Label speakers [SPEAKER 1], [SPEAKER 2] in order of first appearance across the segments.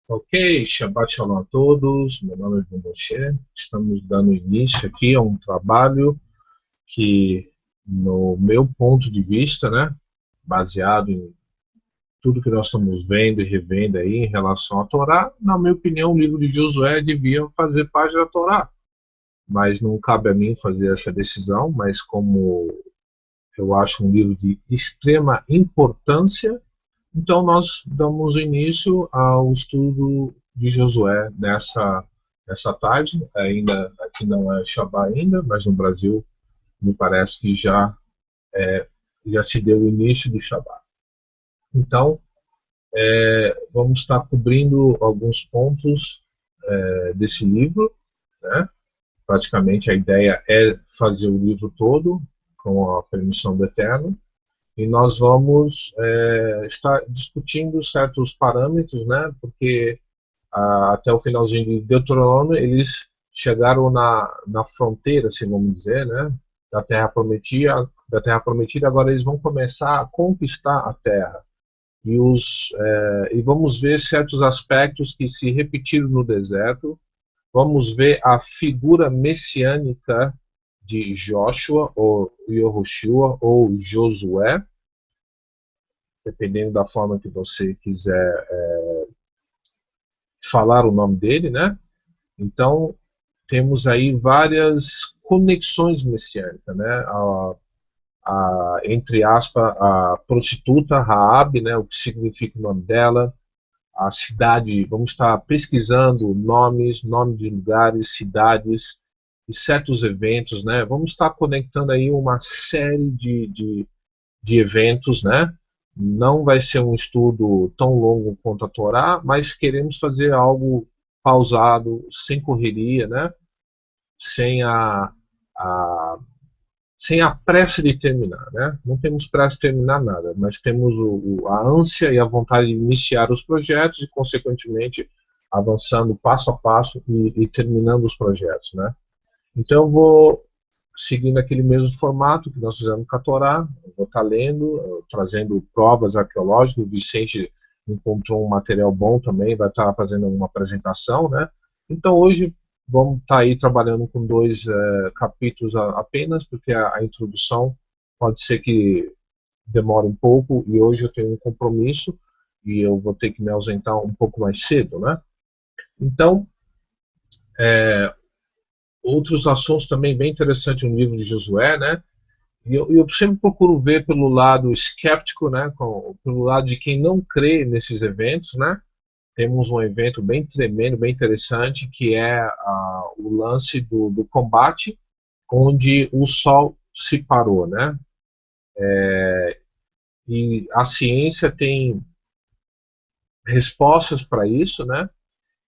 [SPEAKER 1] Ok, Shabbat Shalom a todos, meu nome é João Moshe. Estamos dando início aqui a um trabalho que, no meu ponto de vista, né, baseado em tudo que nós estamos vendo e revendo aí em relação à Torá, na minha opinião, o livro de Josué devia fazer parte da Torá. Mas não cabe a mim fazer essa decisão, mas como eu acho um livro de extrema importância, então nós damos início ao estudo de Josué nessa tarde. Ainda aqui não é Shabá ainda, mas no Brasil me parece que já se deu o início do Shabá. Então vamos estar cobrindo alguns pontos desse livro, né? Praticamente a ideia é fazer o livro todo com a permissão do Eterno, e nós vamos estar discutindo certos parâmetros, né? Porque até o finalzinho de Deuteronômio eles chegaram na fronteira, assim vamos dizer, né? Da Terra Prometida, agora eles vão começar a conquistar a Terra. E vamos ver certos aspectos que se repetiram no deserto. Vamos ver a figura messiânica de Joshua, ou Yehoshua, ou Josué, dependendo da forma que você quiser falar o nome dele, né? Então, temos aí várias conexões messiânicas, né? Entre aspas, a prostituta Raabe, né? O que significa o nome dela, a cidade, vamos estar pesquisando nomes de lugares, cidades e certos eventos, né? Vamos estar conectando aí uma série de eventos, né? Não vai ser um estudo tão longo quanto a Torá, mas queremos fazer algo pausado, sem correria, né? Sem a, sem a pressa de terminar, né? Não temos pressa de terminar nada, mas temos a ânsia e a vontade de iniciar os projetos e, consequentemente, avançando passo a passo e terminando os projetos, né? Então, eu vou seguindo aquele mesmo formato que nós fizemos com a Torá, eu vou estar lendo, trazendo provas arqueológicas. O Vicente encontrou um material bom também, vai estar fazendo uma apresentação, né? Então, hoje vamos estar aí trabalhando com 2 capítulos apenas, porque a introdução pode ser que demore um pouco, e hoje eu tenho um compromisso e eu vou ter que me ausentar um pouco mais cedo, né? Então, outros assuntos também bem interessantes no livro de Josué, né? E eu sempre procuro ver pelo lado escéptico, né? Pelo lado de quem não crê nesses eventos, né? Temos um evento bem tremendo, bem interessante, que é o lance do combate, onde o Sol se parou, né? E a ciência tem respostas para isso, né?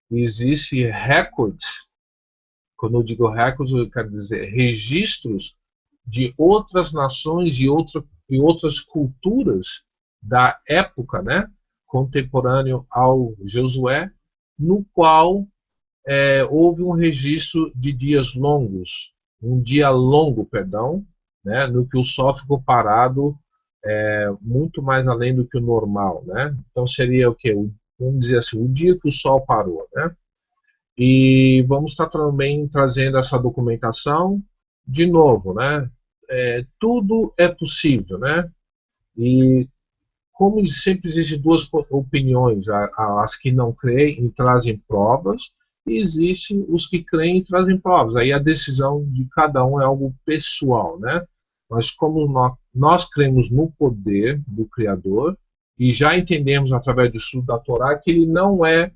[SPEAKER 1] E existe recordes, quando eu digo recordes, eu quero dizer registros de outras nações e outras culturas da época, né? Contemporâneo ao Josué, no qual houve um registro de dias longos, um dia longo, perdão, né, no que o Sol ficou parado muito mais além do que o normal, né? Então seria o quê? Vamos dizer assim, o dia que o Sol parou, né? E vamos estar também trazendo essa documentação de novo, né? Tudo é possível, né? E como sempre existem 2 opiniões, as que não creem e trazem provas, e existem os que creem e trazem provas. Aí a decisão de cada um é algo pessoal, né? Mas como nós cremos no poder do Criador, e já entendemos através do estudo da Torá que ele não é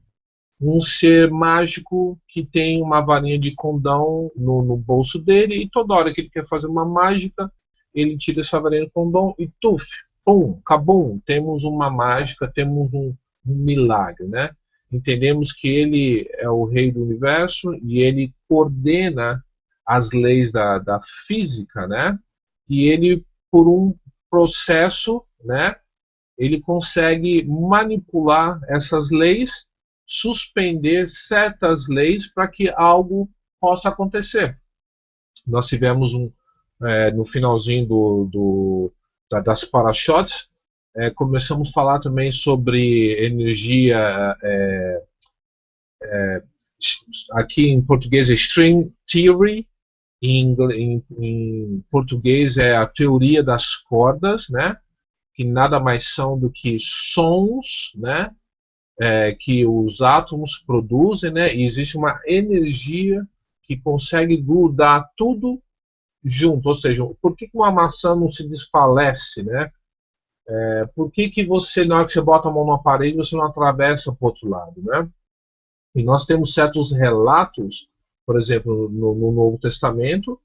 [SPEAKER 1] um ser mágico que tem uma varinha de condão no bolso dele, e toda hora que ele quer fazer uma mágica, ele tira essa varinha de condão e tuf, pum, acabou, temos uma mágica, temos um milagre, né? Entendemos que ele é o rei do universo e ele coordena as leis da física, né? E ele, por um processo, né? Ele consegue manipular essas leis, suspender certas leis para que algo possa acontecer. Nós tivemos no finalzinho das parashots, começamos a falar também sobre energia, aqui em português é string theory, em português é a teoria das cordas, né? que nada mais são do que sons, né, que os átomos produzem, né, e existe uma energia que consegue grudar tudo junto. Ou seja, por que uma maçã não se desfalece, né? Por que você, na hora que você bota a mão no aparelho, você não atravessa para o outro lado, né? E nós temos certos relatos, por exemplo, no Novo Testamento,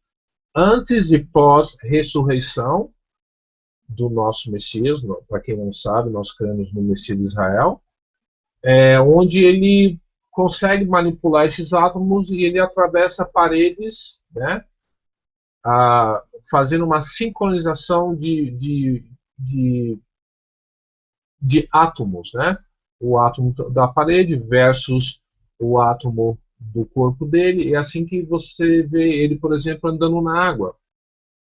[SPEAKER 1] antes e pós-ressurreição do nosso Messias. Para quem não sabe, nós cremos no Messias de Israel, onde ele consegue manipular esses átomos e ele atravessa paredes, né, fazendo uma sincronização de, de átomos, né? O átomo da parede versus o átomo do corpo dele. É assim que você vê ele, por exemplo, andando na água.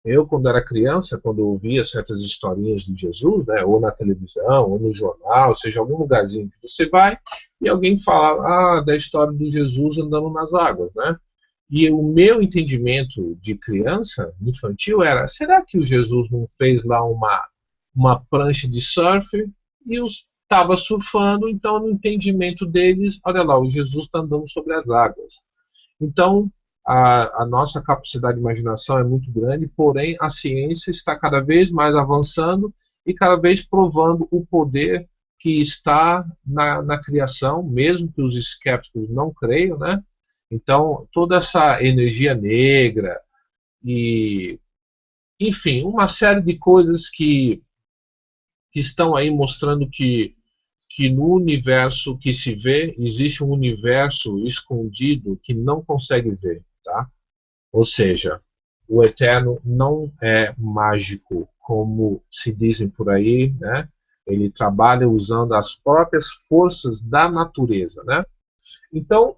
[SPEAKER 1] Eu, quando era criança, quando eu ouvia certas historinhas de Jesus, né, ou na televisão, ou no jornal, ou seja, algum lugarzinho que você vai, e alguém fala da história de Jesus andando nas águas, né? E o meu entendimento de criança, infantil, era: será que o Jesus não fez lá uma prancha de surf e estava surfando? Então, no entendimento deles, olha lá, o Jesus está andando sobre as águas. Então, a nossa capacidade de imaginação é muito grande, porém a ciência está cada vez mais avançando e cada vez provando o poder que está na criação, mesmo que os escépticos não creiam, né? Então, toda essa energia negra e, enfim, uma série de coisas que estão aí mostrando que no universo que se vê, existe um universo escondido que não consegue ver, tá? Ou seja, o Eterno não é mágico, como se dizem por aí, né? Ele trabalha usando as próprias forças da natureza, né? Então,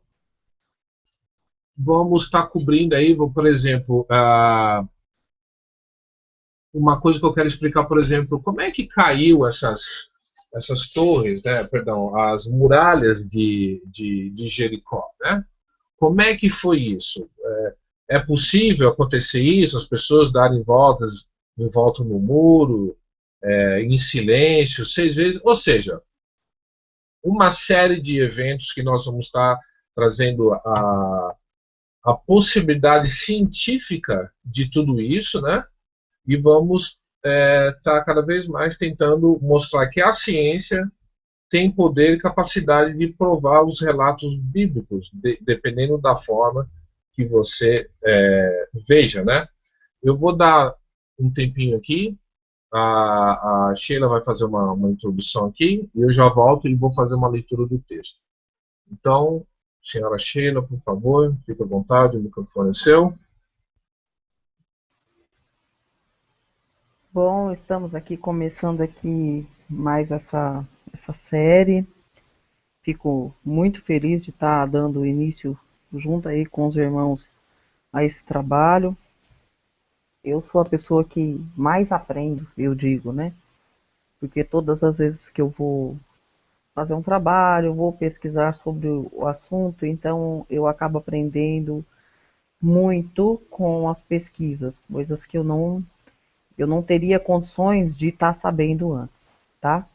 [SPEAKER 1] vamos estar cobrindo aí, por exemplo, uma coisa que eu quero explicar, por exemplo, como é que caiu essas torres, né? Perdão, as muralhas de Jericó, né? Como é que foi isso? É possível acontecer isso, as pessoas darem voltas em volta no muro, em silêncio, 6 vezes? Ou seja, uma série de eventos que nós vamos estar trazendo a possibilidade científica de tudo isso, né? E vamos estar cada vez mais tentando mostrar que a ciência tem poder e capacidade de provar os relatos bíblicos, dependendo da forma que você veja, né? Eu vou dar um tempinho aqui, a Sheila vai fazer uma introdução aqui, e eu já volto e vou fazer uma leitura do texto. Então, senhora Sheila, por favor, fique à vontade, o microfone é seu.
[SPEAKER 2] Bom, estamos aqui começando aqui mais essa série. Fico muito feliz de estar dando início junto aí com os irmãos a esse trabalho. Eu sou a pessoa que mais aprendo, eu digo, né? Porque todas as vezes que eu vou fazer um trabalho, vou pesquisar sobre o assunto, então eu acabo aprendendo muito com as pesquisas, coisas que eu não teria condições de estar sabendo antes, tá?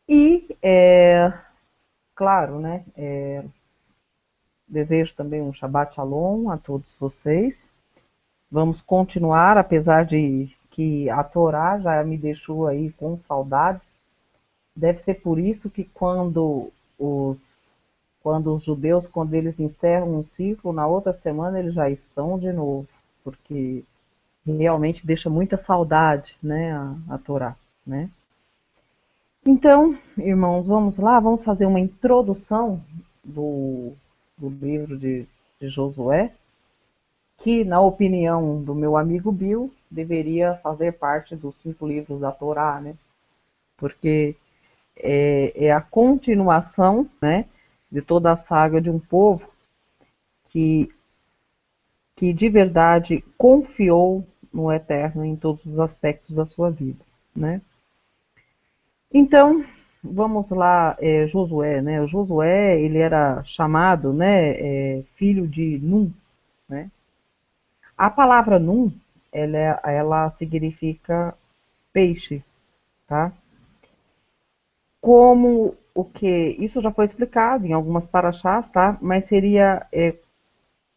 [SPEAKER 2] E, claro, né, desejo também um Shabbat Shalom a todos vocês. Vamos continuar, apesar de que a Torá já me deixou aí com saudades. Deve ser por isso que quando os judeus, quando eles encerram um ciclo, na outra semana eles já estão de novo, porque realmente deixa muita saudade, né, a Torá, né? Então, irmãos, vamos lá, vamos fazer uma introdução do, do livro de Josué, que, na opinião do meu amigo Bill, deveria fazer parte dos 5 livros da Torá, né? Porque é a continuação, né, de toda a saga de um povo que, que de verdade confiou no Eterno em todos os aspectos da sua vida, né? Então, vamos lá, Josué, né? O Josué, ele era chamado, né, filho de Num, né? A palavra Num, ela significa peixe, tá? Como o que isso já foi explicado em algumas paraxás, tá? Mas seria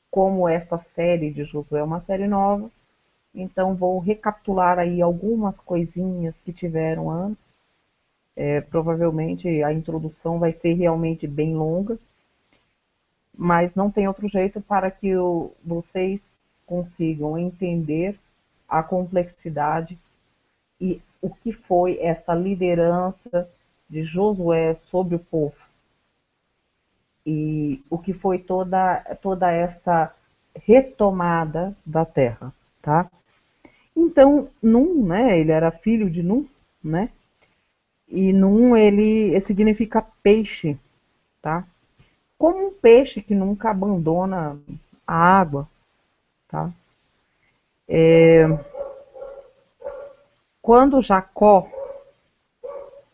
[SPEAKER 2] como essa série de Josué é uma série nova, então vou recapitular aí algumas coisinhas que tiveram antes. Provavelmente a introdução vai ser realmente bem longa, mas não tem outro jeito para que vocês consigam entender a complexidade e o que foi essa liderança de Josué sobre o povo e o que foi toda essa retomada da terra, tá? Então, Num, né, ele era filho de Num, né? E Num, ele significa peixe, tá? Como um peixe que nunca abandona a água, tá? Quando Jacó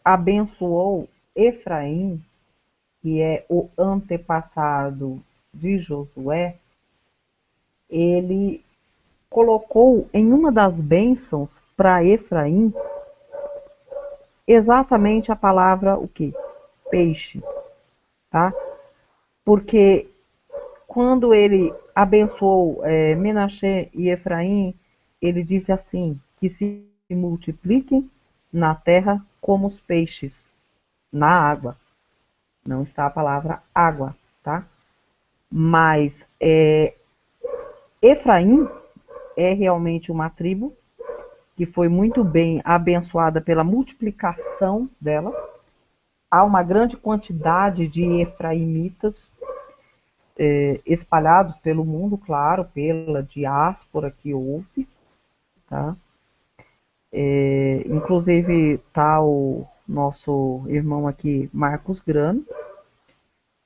[SPEAKER 2] abençoou Efraim, que é o antepassado de Josué, ele colocou em uma das bênçãos para Efraim exatamente a palavra o quê? Peixe, tá? Porque quando ele abençoou Menaxé e Efraim, ele disse assim, que se multipliquem na terra como os peixes, na água. Não está a palavra água, tá? Mas Efraim é realmente uma tribo que foi muito bem abençoada pela multiplicação dela. Há uma grande quantidade de efraimitas espalhados pelo mundo, claro, pela diáspora que houve, tá? Inclusive tá o nosso irmão aqui, Marcos Grano.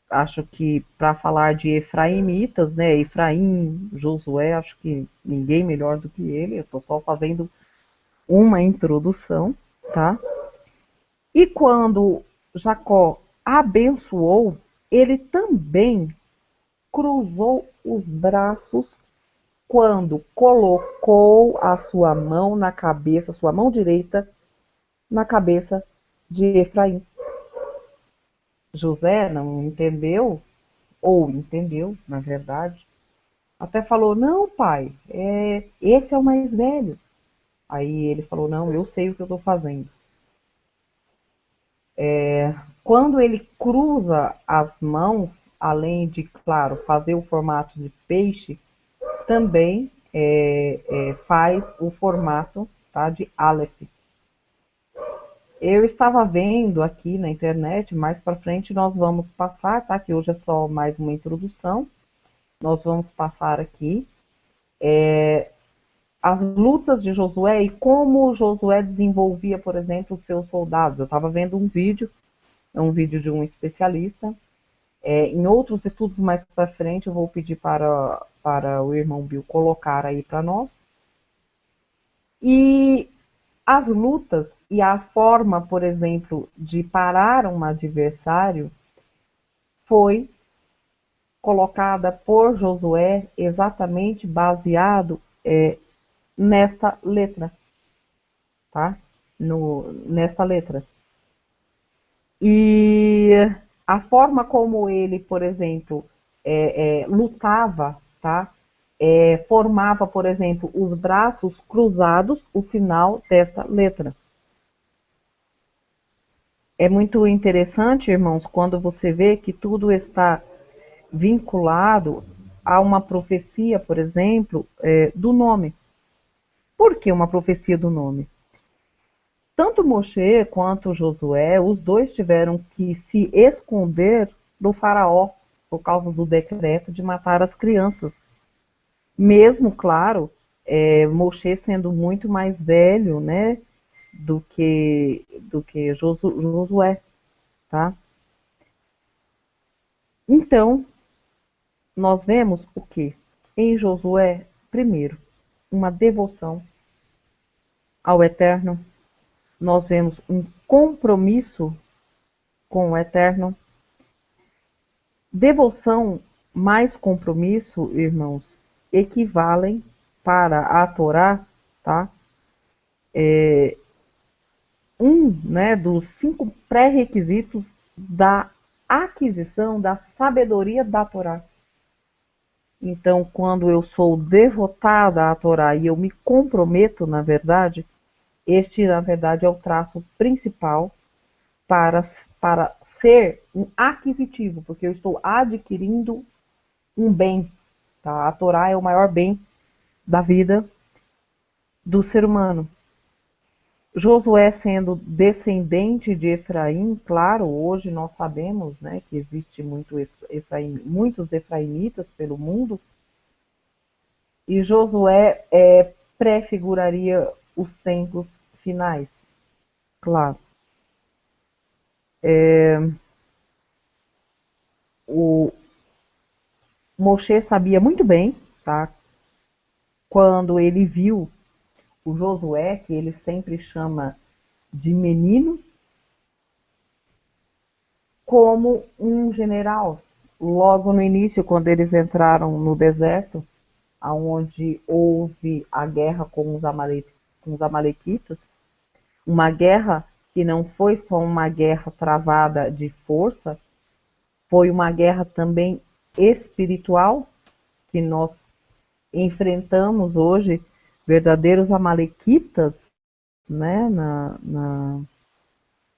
[SPEAKER 2] Acho que para falar de efraimitas, né, Efraim, Josué, acho que ninguém melhor do que ele. Eu estou só fazendo uma introdução, tá? E quando Jacó abençoou, ele também cruzou os braços quando colocou a sua mão na cabeça, sua mão direita, na cabeça de Efraim. José não entendeu, ou entendeu, na verdade, até falou, não, pai, esse é o mais velho. Aí ele falou, não, eu sei o que eu estou fazendo. Quando ele cruza as mãos, além de, claro, fazer o formato de peixe, também faz o formato, tá, de Aleph. Eu estava vendo aqui na internet, mais para frente nós vamos passar, tá? Que hoje é só mais uma introdução. Nós vamos passar aqui as lutas de Josué e como Josué desenvolvia, por exemplo, os seus soldados. Eu estava vendo um vídeo de um especialista. Em outros estudos mais para frente, eu vou pedir para o irmão Bill colocar aí para nós. E as lutas e a forma, por exemplo, de parar um adversário foi colocada por Josué exatamente baseado nesta letra, tá? Nesta letra. E a forma como ele, por exemplo, lutava, tá? Formava, por exemplo, os braços cruzados, o sinal desta letra. É muito interessante, irmãos, quando você vê que tudo está vinculado a uma profecia, por exemplo, do nome. Por que uma profecia do nome? Tanto Moshe quanto Josué, os dois tiveram que se esconder do faraó por causa do decreto de matar as crianças. Mesmo, claro, Moshe sendo muito mais velho, né, do que Josué, tá? Então, nós vemos o que? Em Josué, primeiro, uma devoção ao Eterno. Nós vemos um compromisso com o Eterno. Devoção mais compromisso, irmãos, equivalem para a Torá, tá? né, dos 5 pré-requisitos da aquisição da sabedoria da Torá. Então, quando eu sou devotada à Torá e eu me comprometo, na verdade, este, na verdade, é o traço principal para, para ser um aquisitivo, porque eu estou adquirindo um bem. Tá? A Torá é o maior bem da vida do ser humano. Josué sendo descendente de Efraim, claro, hoje nós sabemos, né, que existe muitos efraimitas pelo mundo, e Josué prefiguraria os tempos finais, claro. O Moshe sabia muito bem, tá, quando ele viu o Josué, que ele sempre chama de menino, como um general. Logo no início, quando eles entraram no deserto, onde houve a guerra com os amalequitas, uma guerra que não foi só uma guerra travada de força, foi uma guerra também espiritual, que nós enfrentamos hoje verdadeiros amalequitas, né,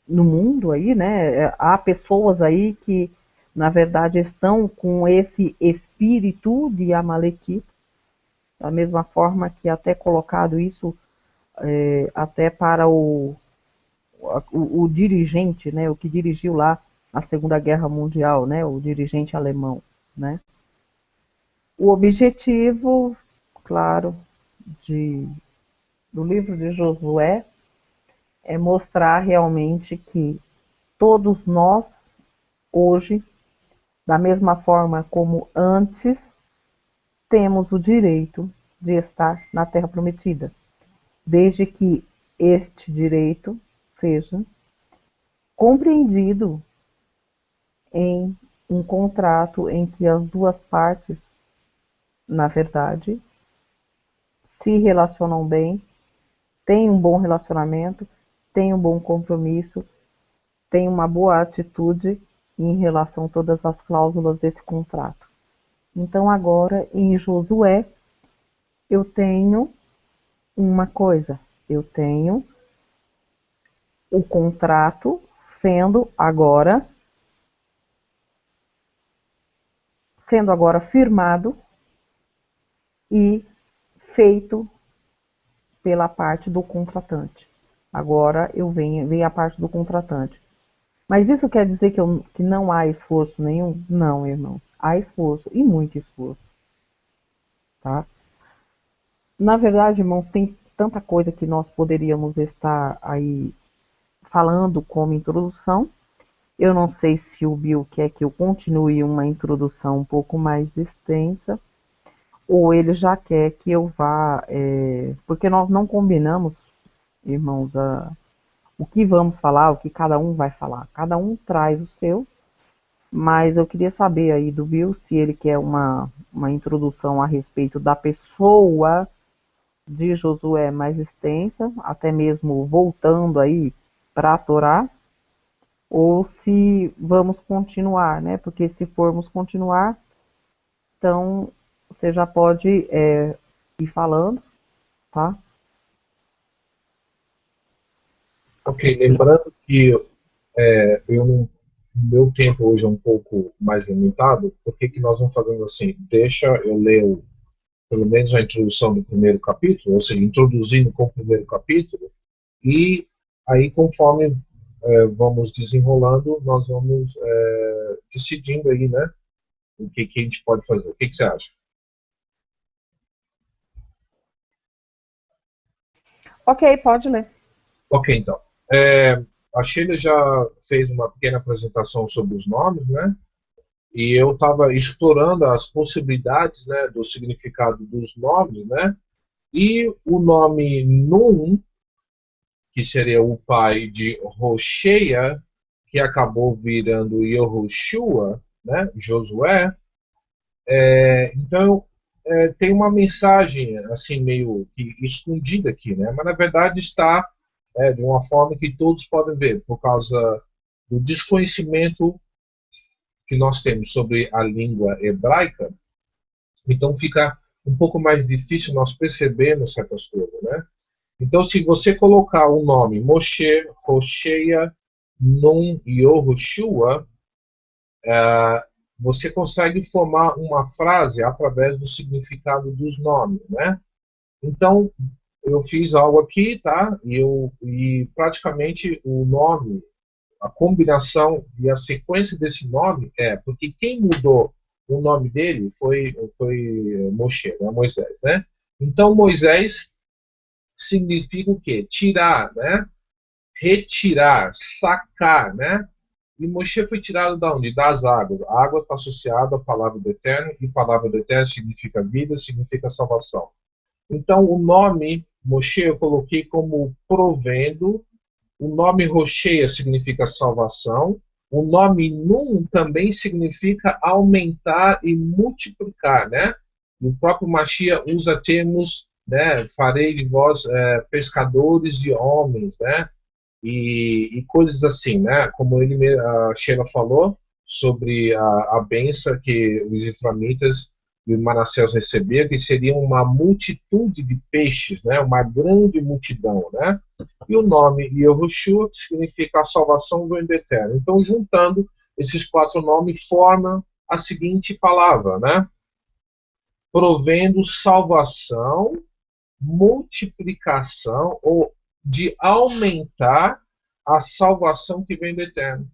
[SPEAKER 2] no mundo aí, né? Há pessoas aí que, na verdade, estão com esse espírito de Amalequita, da mesma forma que até colocado isso até para o dirigente, né? O que dirigiu lá a Segunda Guerra Mundial, né? O dirigente alemão, né? O objetivo, claro, do livro de Josué é mostrar realmente que todos nós, hoje, da mesma forma como antes, temos o direito de estar na Terra Prometida, desde que este direito seja compreendido em um contrato em que as duas partes, na verdade, se relacionam bem, têm um bom relacionamento, têm um bom compromisso, têm uma boa atitude em relação a todas as cláusulas desse contrato. Então, agora, em Josué, eu tenho uma coisa, eu tenho o contrato sendo agora firmado e feito pela parte do contratante. Agora vem a parte do contratante. Mas isso quer dizer que não há esforço nenhum? Não, irmão. Há esforço e muito esforço. Tá? Na verdade, irmãos, tem tanta coisa que nós poderíamos estar aí falando como introdução. Eu não sei se o Bill quer que eu continue uma introdução um pouco mais extensa, ou ele já quer que eu vá, porque nós não combinamos, irmãos, o que vamos falar, o que cada um vai falar. Cada um traz o seu, mas eu queria saber aí do Bill se ele quer uma introdução a respeito da pessoa de Josué mais extensa, até mesmo voltando aí para a Torá, ou se vamos continuar, né? Porque se formos continuar, então você já pode ir falando, tá?
[SPEAKER 1] Ok, lembrando que meu tempo hoje é um pouco mais limitado, por que que nós vamos fazendo assim? Deixa eu ler pelo menos a introdução do primeiro capítulo, ou seja, introduzindo com o primeiro capítulo, e aí conforme vamos desenrolando, nós vamos decidindo aí, né, o que que a gente pode fazer. O que que você acha?
[SPEAKER 2] Ok, pode ler.
[SPEAKER 1] Ok, então. É, a Sheila já fez uma pequena apresentação sobre os nomes, né? E eu estava explorando as possibilidades, né, do significado dos nomes, né? E o nome Nun, que seria o pai de Rocheia, que acabou virando Yehoshua, né? Josué. Então, tem uma mensagem assim meio que escondida aqui, né? Mas na verdade está de uma forma que todos podem ver, por causa do desconhecimento que nós temos sobre a língua hebraica. Então fica um pouco mais difícil nós percebermos certas coisas, né? Então, se você colocar o nome Moshe, Hosheia, Nun e Yehoshua, você consegue formar uma frase através do significado dos nomes, né? Então, eu fiz algo aqui, tá? E praticamente o nome, a combinação e a sequência desse nome porque quem mudou o nome dele foi Moshe, né? Moisés, né? Então, Moisés significa o quê? Tirar, né? Retirar, sacar, né? E Moshe foi tirado da onde? Das águas. A água está associada à palavra do Eterno, e a palavra do Eterno significa vida, significa salvação. Então, o nome Moshe eu coloquei como provendo, o nome Rocheia significa salvação, o nome Nun também significa aumentar e multiplicar, né? O próprio Mashiach usa termos, né? Farei de vós pescadores de homens, né? E coisas assim, né? Como a Sheila falou sobre a benção que os israelitas e Manassés receberam, que seria uma multitude de peixes, né? Uma grande multidão, né? E o nome Yehoshua significa a salvação do Eterno. Então, juntando esses 4 nomes, forma a seguinte palavra, né? Provendo salvação, multiplicação ou de aumentar a salvação que vem do Eterno.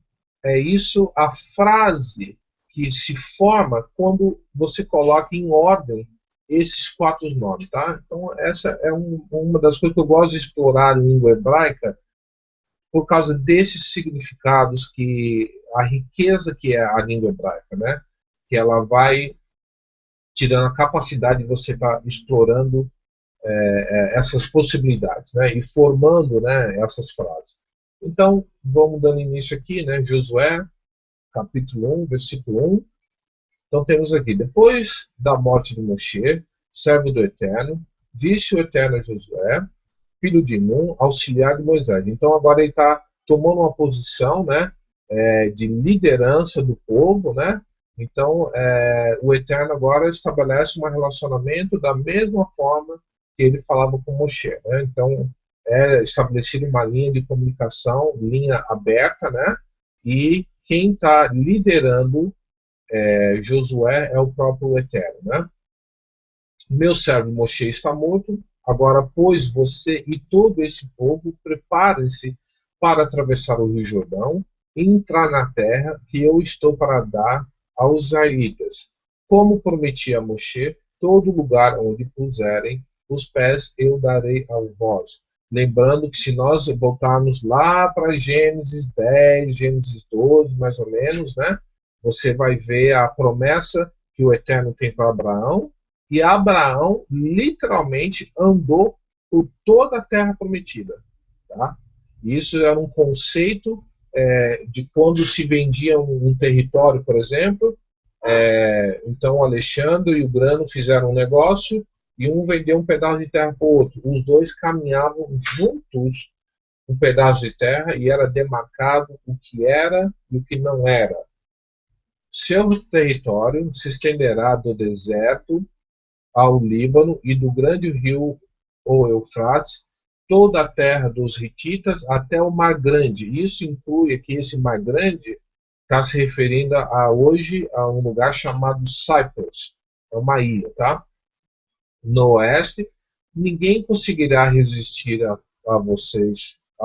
[SPEAKER 1] É isso a frase que se forma quando você coloca em ordem esses 4 nomes, tá? Então essa é uma das coisas que eu gosto de explorar em língua hebraica, por causa desses significados, que a riqueza que é a língua hebraica, né? Que ela vai te dando a capacidade de você estar explorando essas possibilidades, né? E formando, né, essas frases. Então, vamos dando início aqui, né? Josué, capítulo 1, versículo 1. Então, temos aqui: depois da morte de Moshe, servo do Eterno, disse o Eterno a Josué, filho de Nun, auxiliar de Moisés. Então, agora ele está tomando uma posição, né, de liderança do povo, né? Então, o Eterno agora estabelece um relacionamento da mesma forma que ele falava com Moshe, né? Então, é estabelecida uma linha de comunicação, linha aberta, né? E quem está liderando Josué é o próprio Eterno, né? Meu servo Moshe está morto, agora, pois, você e todo esse povo preparem-se para atravessar o Rio Jordão e entrar na terra que eu estou para dar aos israelitas. Como prometi a Moshe, todo lugar onde puserem os pés eu darei a vós. Lembrando que se nós voltarmos lá para Gênesis 10, Gênesis 12, mais ou menos, né? Você vai ver a promessa que o Eterno tem para Abraão, e Abraão literalmente andou por toda a terra prometida. Tá? Isso era um conceito de quando se vendia um território, por exemplo. Então Alexandre e o Grano fizeram um negócio e um vendeu um pedaço de terra para o outro. Os dois caminhavam juntos um pedaço de terra e era demarcado o que era e o que não era. Seu território se estenderá do deserto ao Líbano e do grande rio ou Eufrates, toda a terra dos Hititas até o Mar Grande. Isso inclui aqui, esse Mar Grande está se referindo hoje a um lugar chamado Cyprus, é uma ilha, tá? No oeste, ninguém conseguirá resistir a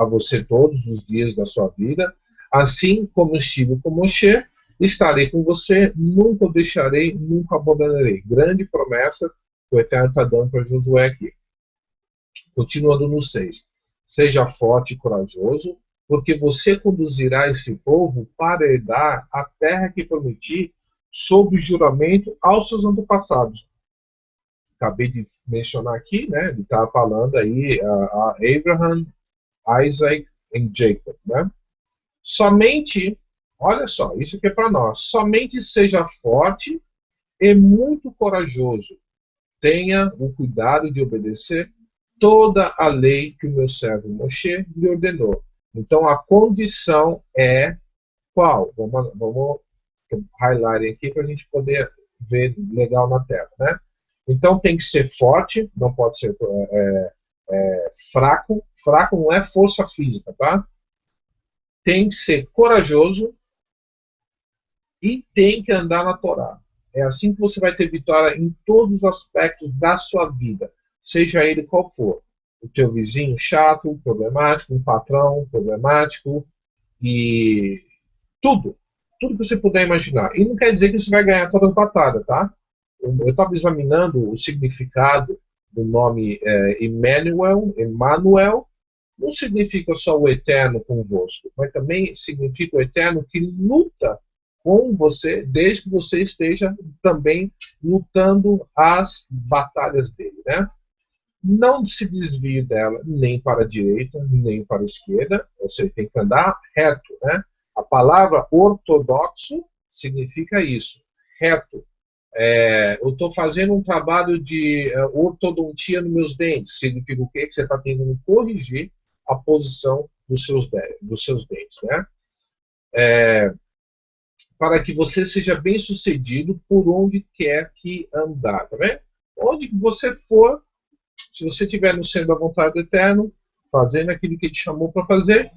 [SPEAKER 1] você todos os dias da sua vida, assim como estive com Moshe, estarei com você, nunca o deixarei, nunca abandonarei. Grande promessa que o Eterno está dando para Josué aqui. Continuando no 6. Seja forte e corajoso, porque você conduzirá esse povo para herdar a terra que prometi sob juramento aos seus antepassados. Acabei de mencionar aqui, né? Ele está falando aí a Abraham, Isaac e Jacob, né? Somente, olha só, isso aqui é para nós. Somente seja forte e muito corajoso. Tenha o cuidado de obedecer toda a lei que o meu servo Moshe lhe ordenou. Então a condição é qual? Vamos highlight aqui para a gente poder ver legal na tela, né? Então tem que ser forte, não pode ser fraco. Fraco não é força física, tá? Tem que ser corajoso e tem que andar na Torá. É assim que você vai ter vitória em todos os aspectos da sua vida, seja ele qual for. O teu vizinho chato, problemático, um patrão problemático e tudo. Tudo que você puder imaginar. E não quer dizer que você vai ganhar todas as batalhas, tá? Eu estava examinando o significado do nome Emmanuel, não significa só o eterno convosco, mas também significa o eterno que luta com você, desde que você esteja também lutando as batalhas dele, né? Não se desvie dela nem para a direita, nem para a esquerda, você tem que andar reto, né? A palavra ortodoxo significa isso, reto. Eu estou fazendo um trabalho de ortodontia nos meus dentes. Significa o quê? Que você está tentando corrigir a posição dos seus dentes, né? Para que você seja bem sucedido por onde quer que andar, tá vendo? Onde você for, se você estiver no centro da vontade do Eterno, fazendo aquilo que ele te chamou para fazer,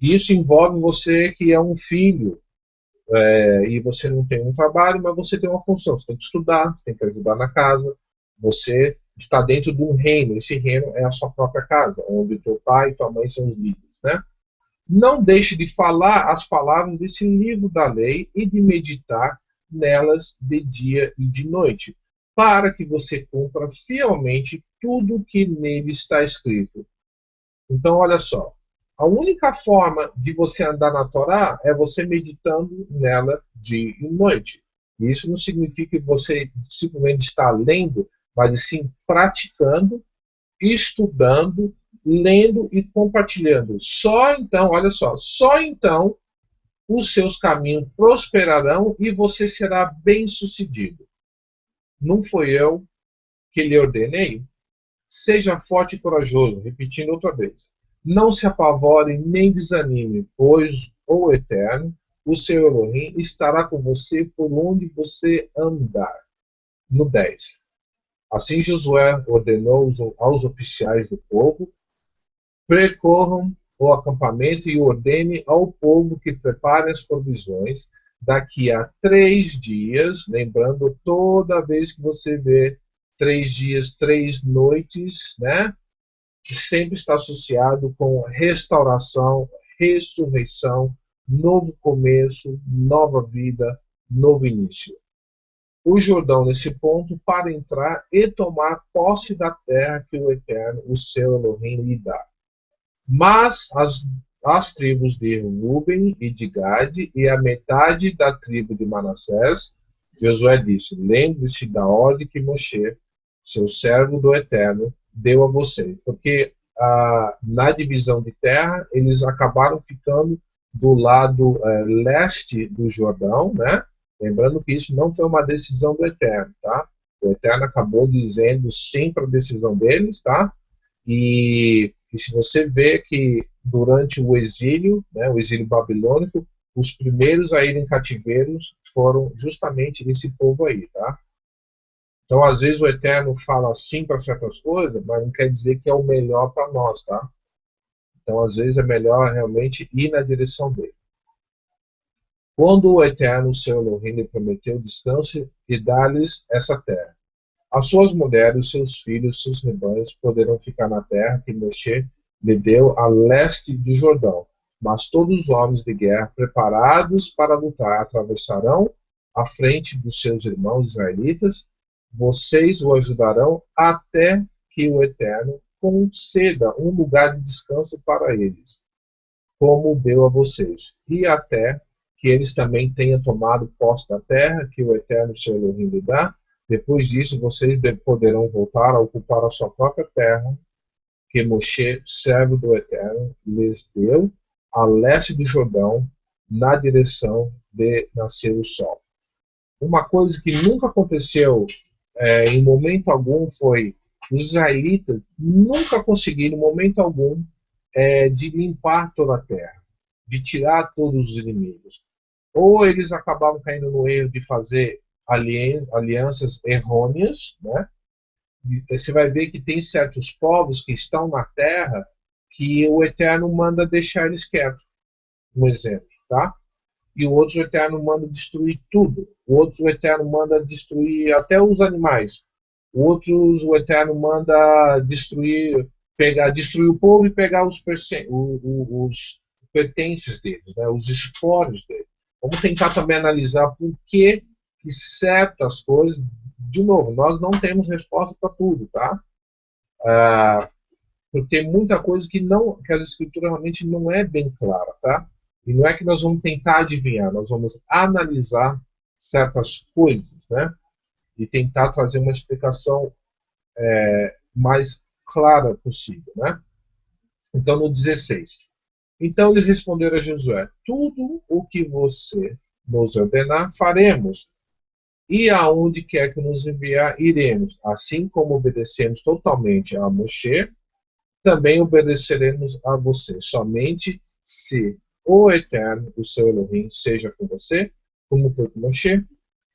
[SPEAKER 1] isso envolve você que é um filho, e você não tem um trabalho, mas você tem uma função. Você tem que estudar, você tem que ajudar na casa, você está dentro de um reino. Esse reino é a sua própria casa, onde teu pai e tua mãe são os líderes, né? Não deixe de falar as palavras desse livro da lei e de meditar nelas de dia e de noite, para que você cumpra fielmente tudo que nele está escrito. Então, olha só. A única forma de você andar na Torá é você meditando nela dia e noite. E isso não significa que você simplesmente está lendo, mas sim praticando, estudando, lendo e compartilhando. Só então, olha só então os seus caminhos prosperarão e você será bem-sucedido. Não foi eu que lhe ordenei? Seja forte e corajoso, repetindo outra vez. Não se apavore nem desanime, pois o Eterno, o seu Elohim, estará com você por onde você andar. No 10. Assim Josué ordenou aos oficiais do povo: percorram o acampamento e ordene ao povo que prepare as provisões daqui a 3 dias, lembrando, toda vez que você vê 3 dias, 3 noites, né? Sempre está associado com restauração, ressurreição, novo começo, nova vida, novo início. O Jordão, nesse ponto, para entrar e tomar posse da terra que o Eterno, o seu Elohim, lhe dá. Mas as tribos de Ruben e de Gade e a metade da tribo de Manassés, Josué disse: lembre-se da ordem que Moshe, seu servo do Eterno, deu a vocês. Porque na divisão de terra, eles acabaram ficando do lado leste do Jordão, né? Lembrando que isso não foi uma decisão do Eterno, tá? O Eterno acabou dizendo sim para a decisão deles, tá? E se você vê que durante o exílio, né, o exílio babilônico, os primeiros a irem cativeiros foram justamente esse povo aí, tá? Então, às vezes o Eterno fala sim para certas coisas, mas não quer dizer que é o melhor para nós, tá? Então, às vezes é melhor realmente ir na direção dele. Quando o Eterno, o seu Elohim, lhe prometeu descanso e dar-lhes essa terra, as suas mulheres, seus filhos, seus rebanhos poderão ficar na terra que Moshe lhe deu a leste do Jordão. Mas todos os homens de guerra preparados para lutar atravessarão à frente dos seus irmãos israelitas. Vocês o ajudarão até que o Eterno conceda um lugar de descanso para eles, como deu a vocês, e até que eles também tenham tomado posse da terra que o Eterno, seu Elohim, lhe dá. Depois disso, vocês poderão voltar a ocupar a sua própria terra, que Moshe, servo do Eterno, lhes deu, a leste do Jordão, na direção de nascer o sol. Uma coisa que nunca aconteceu em momento algum foi Os israelitas nunca conseguiram, em momento algum, de limpar toda a terra, de tirar todos os inimigos. Ou eles acabavam caindo no erro de fazer alianças errôneas, né? E você vai ver que tem certos povos que estão na terra que o Eterno manda deixar eles quietos, um exemplo, tá? E o outro o Eterno manda destruir tudo. O outro o Eterno manda destruir até os animais. O outro o Eterno manda destruir o povo e pegar os pertences deles, né? Os espólios deles. Vamos tentar também analisar por que certas coisas, de novo, nós não temos resposta para tudo, tá? Porque tem muita coisa que as escrituras realmente não é bem clara, tá? E não é que nós vamos tentar adivinhar, nós vamos analisar certas coisas, né? E tentar trazer uma explicação mais clara possível, né? Então, no 16. Então eles responderam a Josué: tudo o que você nos ordenar, faremos. E aonde quer que nos enviar, iremos. Assim como obedecemos totalmente a Moshe, também obedeceremos a você. Somente se o Eterno, o seu Elohim, seja com você, como foi com Moshe,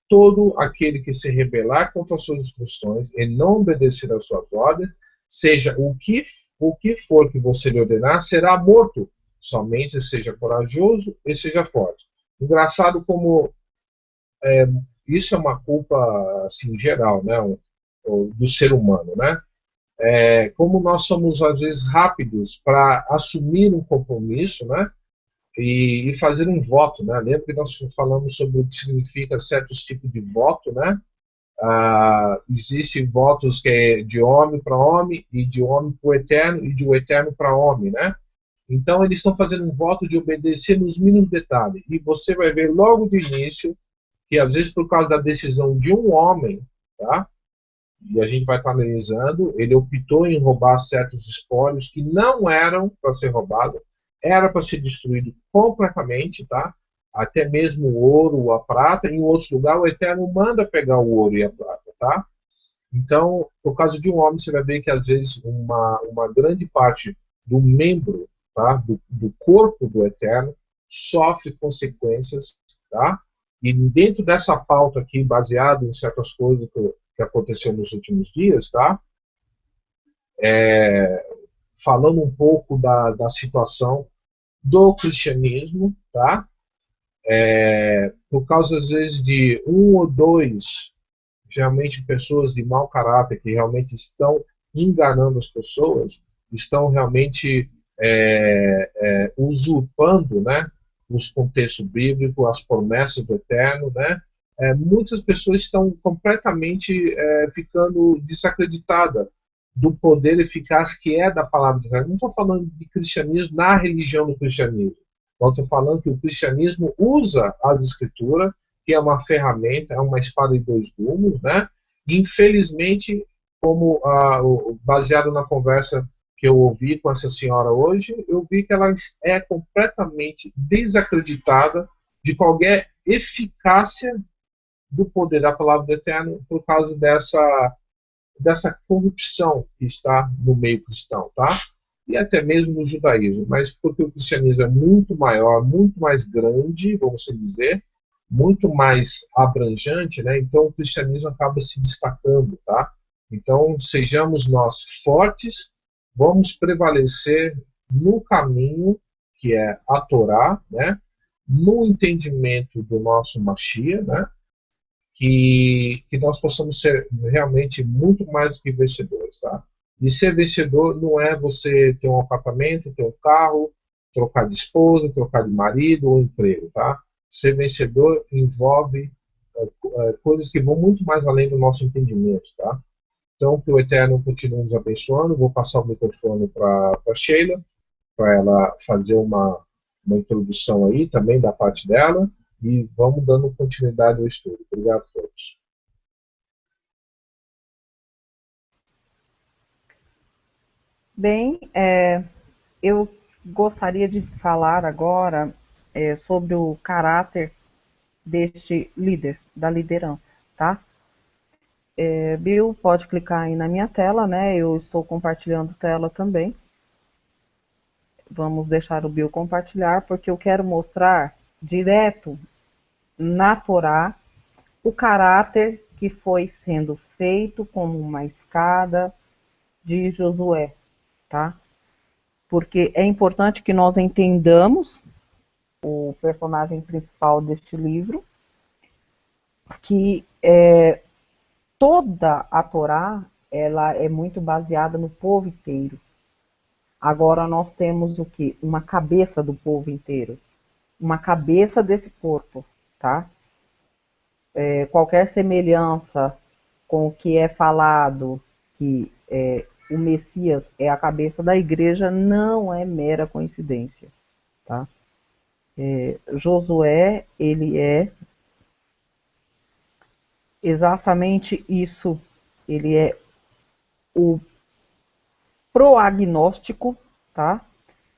[SPEAKER 1] todo aquele que se rebelar contra as suas instruções e não obedecer às suas ordens, seja o que for que você lhe ordenar, será morto. Somente seja corajoso e seja forte. Engraçado como isso é uma culpa assim geral, né, do ser humano, né? Como nós somos às vezes rápidos para assumir um compromisso, né? E fazer um voto, né? Lembra que nós falamos sobre o que significa certos tipos de voto, né? Existem votos que é de homem para homem e de homem para o eterno e de o eterno para homem, né? Então eles estão fazendo um voto de obedecer nos mínimos detalhes. E você vai ver logo de início que às vezes por causa da decisão de um homem, tá? E a gente vai estar analisando, ele optou em roubar certos espólios que não eram para ser roubado, era para ser destruído completamente, tá? Até mesmo o ouro, a prata, em outros lugares o Eterno manda pegar o ouro e a prata, tá? Então, por causa de um homem, você vai ver que às vezes uma grande parte do membro, tá? Do corpo do Eterno sofre consequências, tá? E dentro dessa pauta aqui, baseado em certas coisas que aconteceu nos últimos dias, tá? Falando um pouco da situação do cristianismo, tá? Por causa, às vezes, de um ou dois, geralmente pessoas de mau caráter, que realmente estão enganando as pessoas, estão realmente usurpando, né, os contextos bíblicos, as promessas do Eterno, né? Muitas pessoas estão completamente ficando desacreditadas do poder eficaz que é da palavra de Deus. Não estou falando de cristianismo na religião do cristianismo. Eu estou falando que o cristianismo usa as escrituras, que é uma ferramenta, é uma espada de dois gumes, né? E, infelizmente, como baseado na conversa que eu ouvi com essa senhora hoje, eu vi que ela é completamente desacreditada de qualquer eficácia do poder da palavra do Eterno por causa dessa corrupção que está no meio cristão, tá? E até mesmo no judaísmo, mas porque o cristianismo é muito maior, muito mais grande, vamos dizer, muito mais abrangente, né? Então o cristianismo acaba se destacando, tá? Então sejamos nós fortes, vamos prevalecer no caminho que é a Torá, né? No entendimento do nosso Mashiach, né? Que nós possamos ser realmente muito mais do que vencedores, tá? E ser vencedor não é você ter um apartamento, ter um carro, trocar de esposa, trocar de marido ou emprego, tá? Ser vencedor envolve coisas que vão muito mais além do nosso entendimento, tá? Então, que o Eterno continue nos abençoando. Vou passar o microfone para a Sheila, para ela fazer uma introdução aí também da parte dela e vamos dando continuidade ao estudo. Obrigado a todos.
[SPEAKER 2] Bem, eu gostaria de falar agora sobre o caráter deste líder, da liderança, tá? Bill, pode clicar aí na minha tela, né? Eu estou compartilhando tela também. Vamos deixar o Bill compartilhar, porque eu quero mostrar direto na Torá o caráter que foi sendo feito como uma escada de Josué, tá? Porque é importante que nós entendamos o personagem principal deste livro, que toda a Torá ela é muito baseada no povo inteiro. Agora nós temos o quê? Uma cabeça do povo inteiro, uma cabeça desse corpo, tá? Qualquer semelhança com o que é falado, que o Messias é a cabeça da igreja, não é mera coincidência, tá? Josué, ele é exatamente isso, ele é o proagnóstico, tá?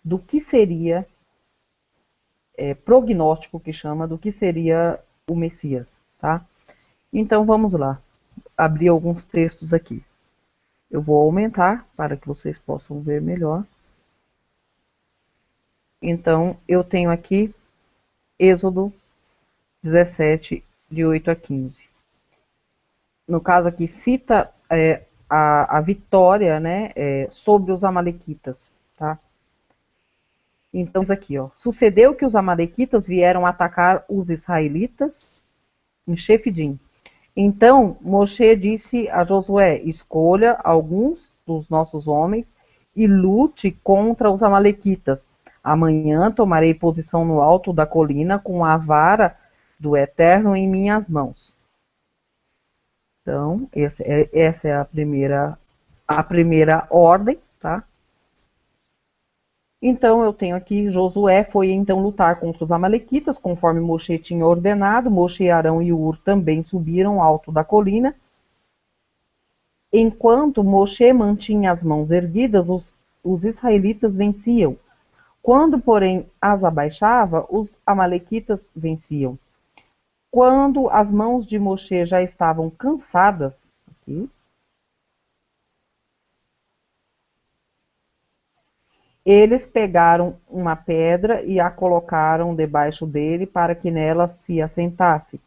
[SPEAKER 2] Do que seria, prognóstico que chama, do que seria o Messias, tá? Então vamos lá, abrir alguns textos aqui. Eu vou aumentar para que vocês possam ver melhor. Então eu tenho aqui Êxodo 17, de 8 a 15. No caso aqui cita a vitória, né, sobre os amalequitas, tá? Então, isso aqui, ó. Sucedeu que os amalequitas vieram atacar os israelitas em Shefidim. Então, Moshe disse a Josué: escolha alguns dos nossos homens e lute contra os amalequitas. Amanhã tomarei posição no alto da colina com a vara do Eterno em minhas mãos. Então, essa é a primeira ordem, tá? Então eu tenho aqui, Josué foi então lutar contra os amalequitas, conforme Moshe tinha ordenado. Moshe, Arão e Hur também subiram ao alto da colina. Enquanto Moshe mantinha as mãos erguidas, os israelitas venciam. Quando, porém, as abaixava, os amalequitas venciam. Quando as mãos de Moshe já estavam cansadas, aqui, eles pegaram uma pedra e a colocaram debaixo dele para que nela se assentasse.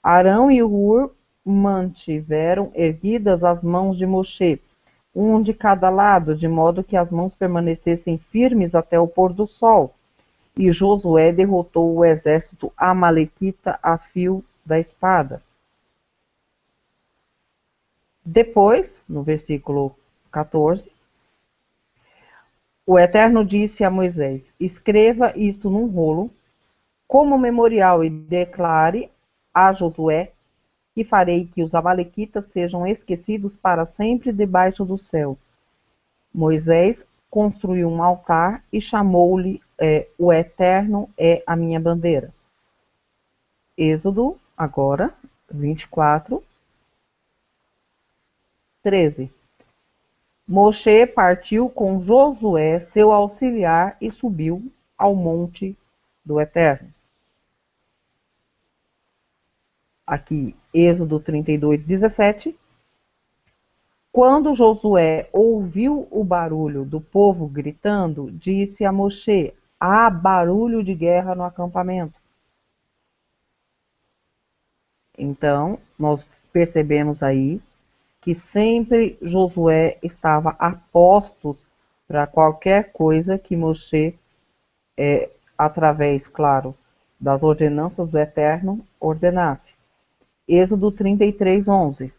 [SPEAKER 2] Arão e Hur mantiveram erguidas as mãos de Moshe, um de cada lado, de modo que as mãos permanecessem firmes até o pôr do sol. E Josué derrotou o exército amalequita a fio da espada. Depois, no versículo 14, o Eterno disse a Moisés: escreva isto num rolo, como memorial, e declare a Josué que farei que os amalequitas sejam esquecidos para sempre debaixo do céu. Moisés construiu um altar e chamou-lhe o Eterno é a minha bandeira. Êxodo, agora, 24, 13. Moshe partiu com Josué, seu auxiliar, e subiu ao monte do Eterno. Aqui, Êxodo 32, 17. Quando Josué ouviu o barulho do povo gritando, disse a Moshe: há barulho de guerra no acampamento. Então, nós percebemos aí que sempre Josué estava a postos para qualquer coisa que Moshe, através, claro, das ordenanças do Eterno, ordenasse. Êxodo 33, 11.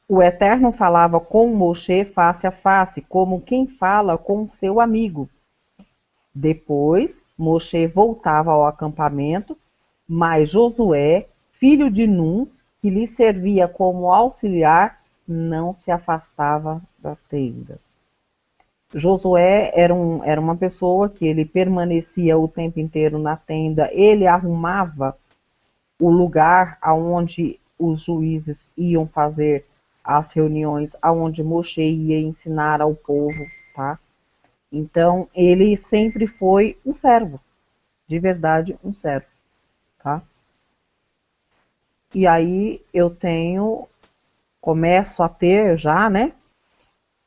[SPEAKER 2] O Eterno falava com Moshe face a face, como quem fala com seu amigo. Depois, Moshe voltava ao acampamento, mas Josué, filho de Num, que lhe servia como auxiliar, não se afastava da tenda. Josué era uma pessoa que ele permanecia o tempo inteiro na tenda, ele arrumava o lugar aonde os juízes iam fazer as reuniões, aonde Moshe ia ensinar ao povo, tá? Então, ele sempre foi um servo, de verdade, um servo. tá? E aí eu começo a ter já, né?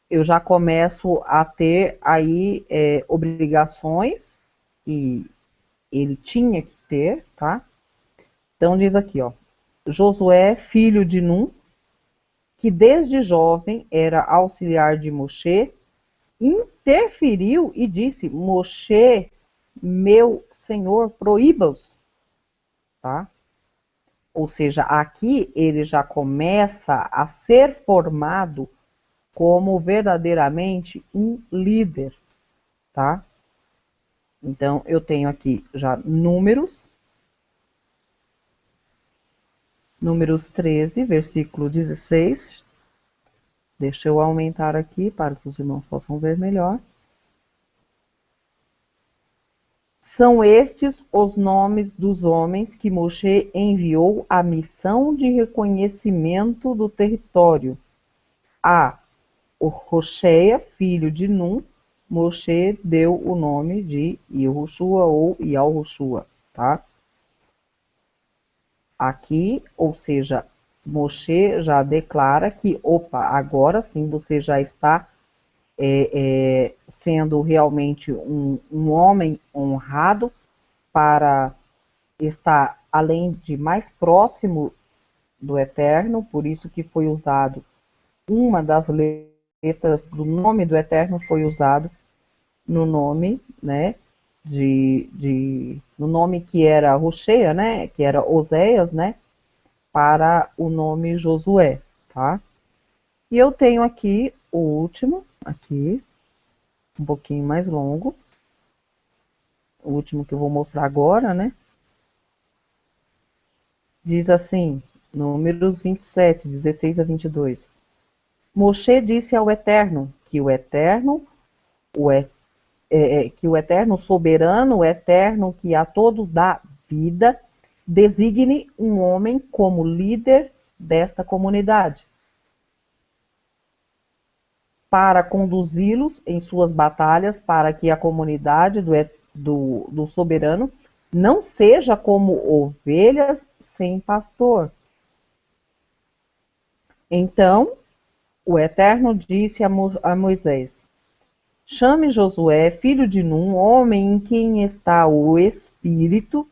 [SPEAKER 2] Eu já começo a ter aí obrigações que ele tinha que ter, tá? Então diz aqui, ó, Josué, filho de Num, que desde jovem era auxiliar de Moshe, interferiu e disse: Moshe, meu senhor, proíba-os, tá? Ou seja, aqui ele já começa a ser formado como verdadeiramente um líder, tá? Então eu tenho aqui já Números 13, versículo 16. Deixa eu aumentar aqui para que os irmãos possam ver melhor. São estes os nomes dos homens que Moshe enviou à missão de reconhecimento do território. A Hoshea, filho de Num, Moshe deu o nome de Yehoshua ou Yahushua, tá? Aqui, ou seja, Moshe já declara que, opa, agora sim você já está sendo realmente um homem honrado para estar, além de mais próximo do Eterno, por isso que foi usado uma das letras do nome do Eterno foi usado no nome, né, no nome que era Rocheia, né, que era Oséias, né, para o nome Josué, tá? E eu tenho aqui o último, aqui, um pouquinho mais longo, o último que eu vou mostrar agora, né? Diz assim, Números 27, 16 a 22. Moshe disse ao Eterno que que o Eterno soberano, o Eterno que a todos dá vida, designe um homem como líder desta comunidade, para conduzi-los em suas batalhas, para que a comunidade do soberano não seja como ovelhas sem pastor. Então o Eterno disse a Moisés: Chame Josué, filho de Num, homem em quem está o Espírito,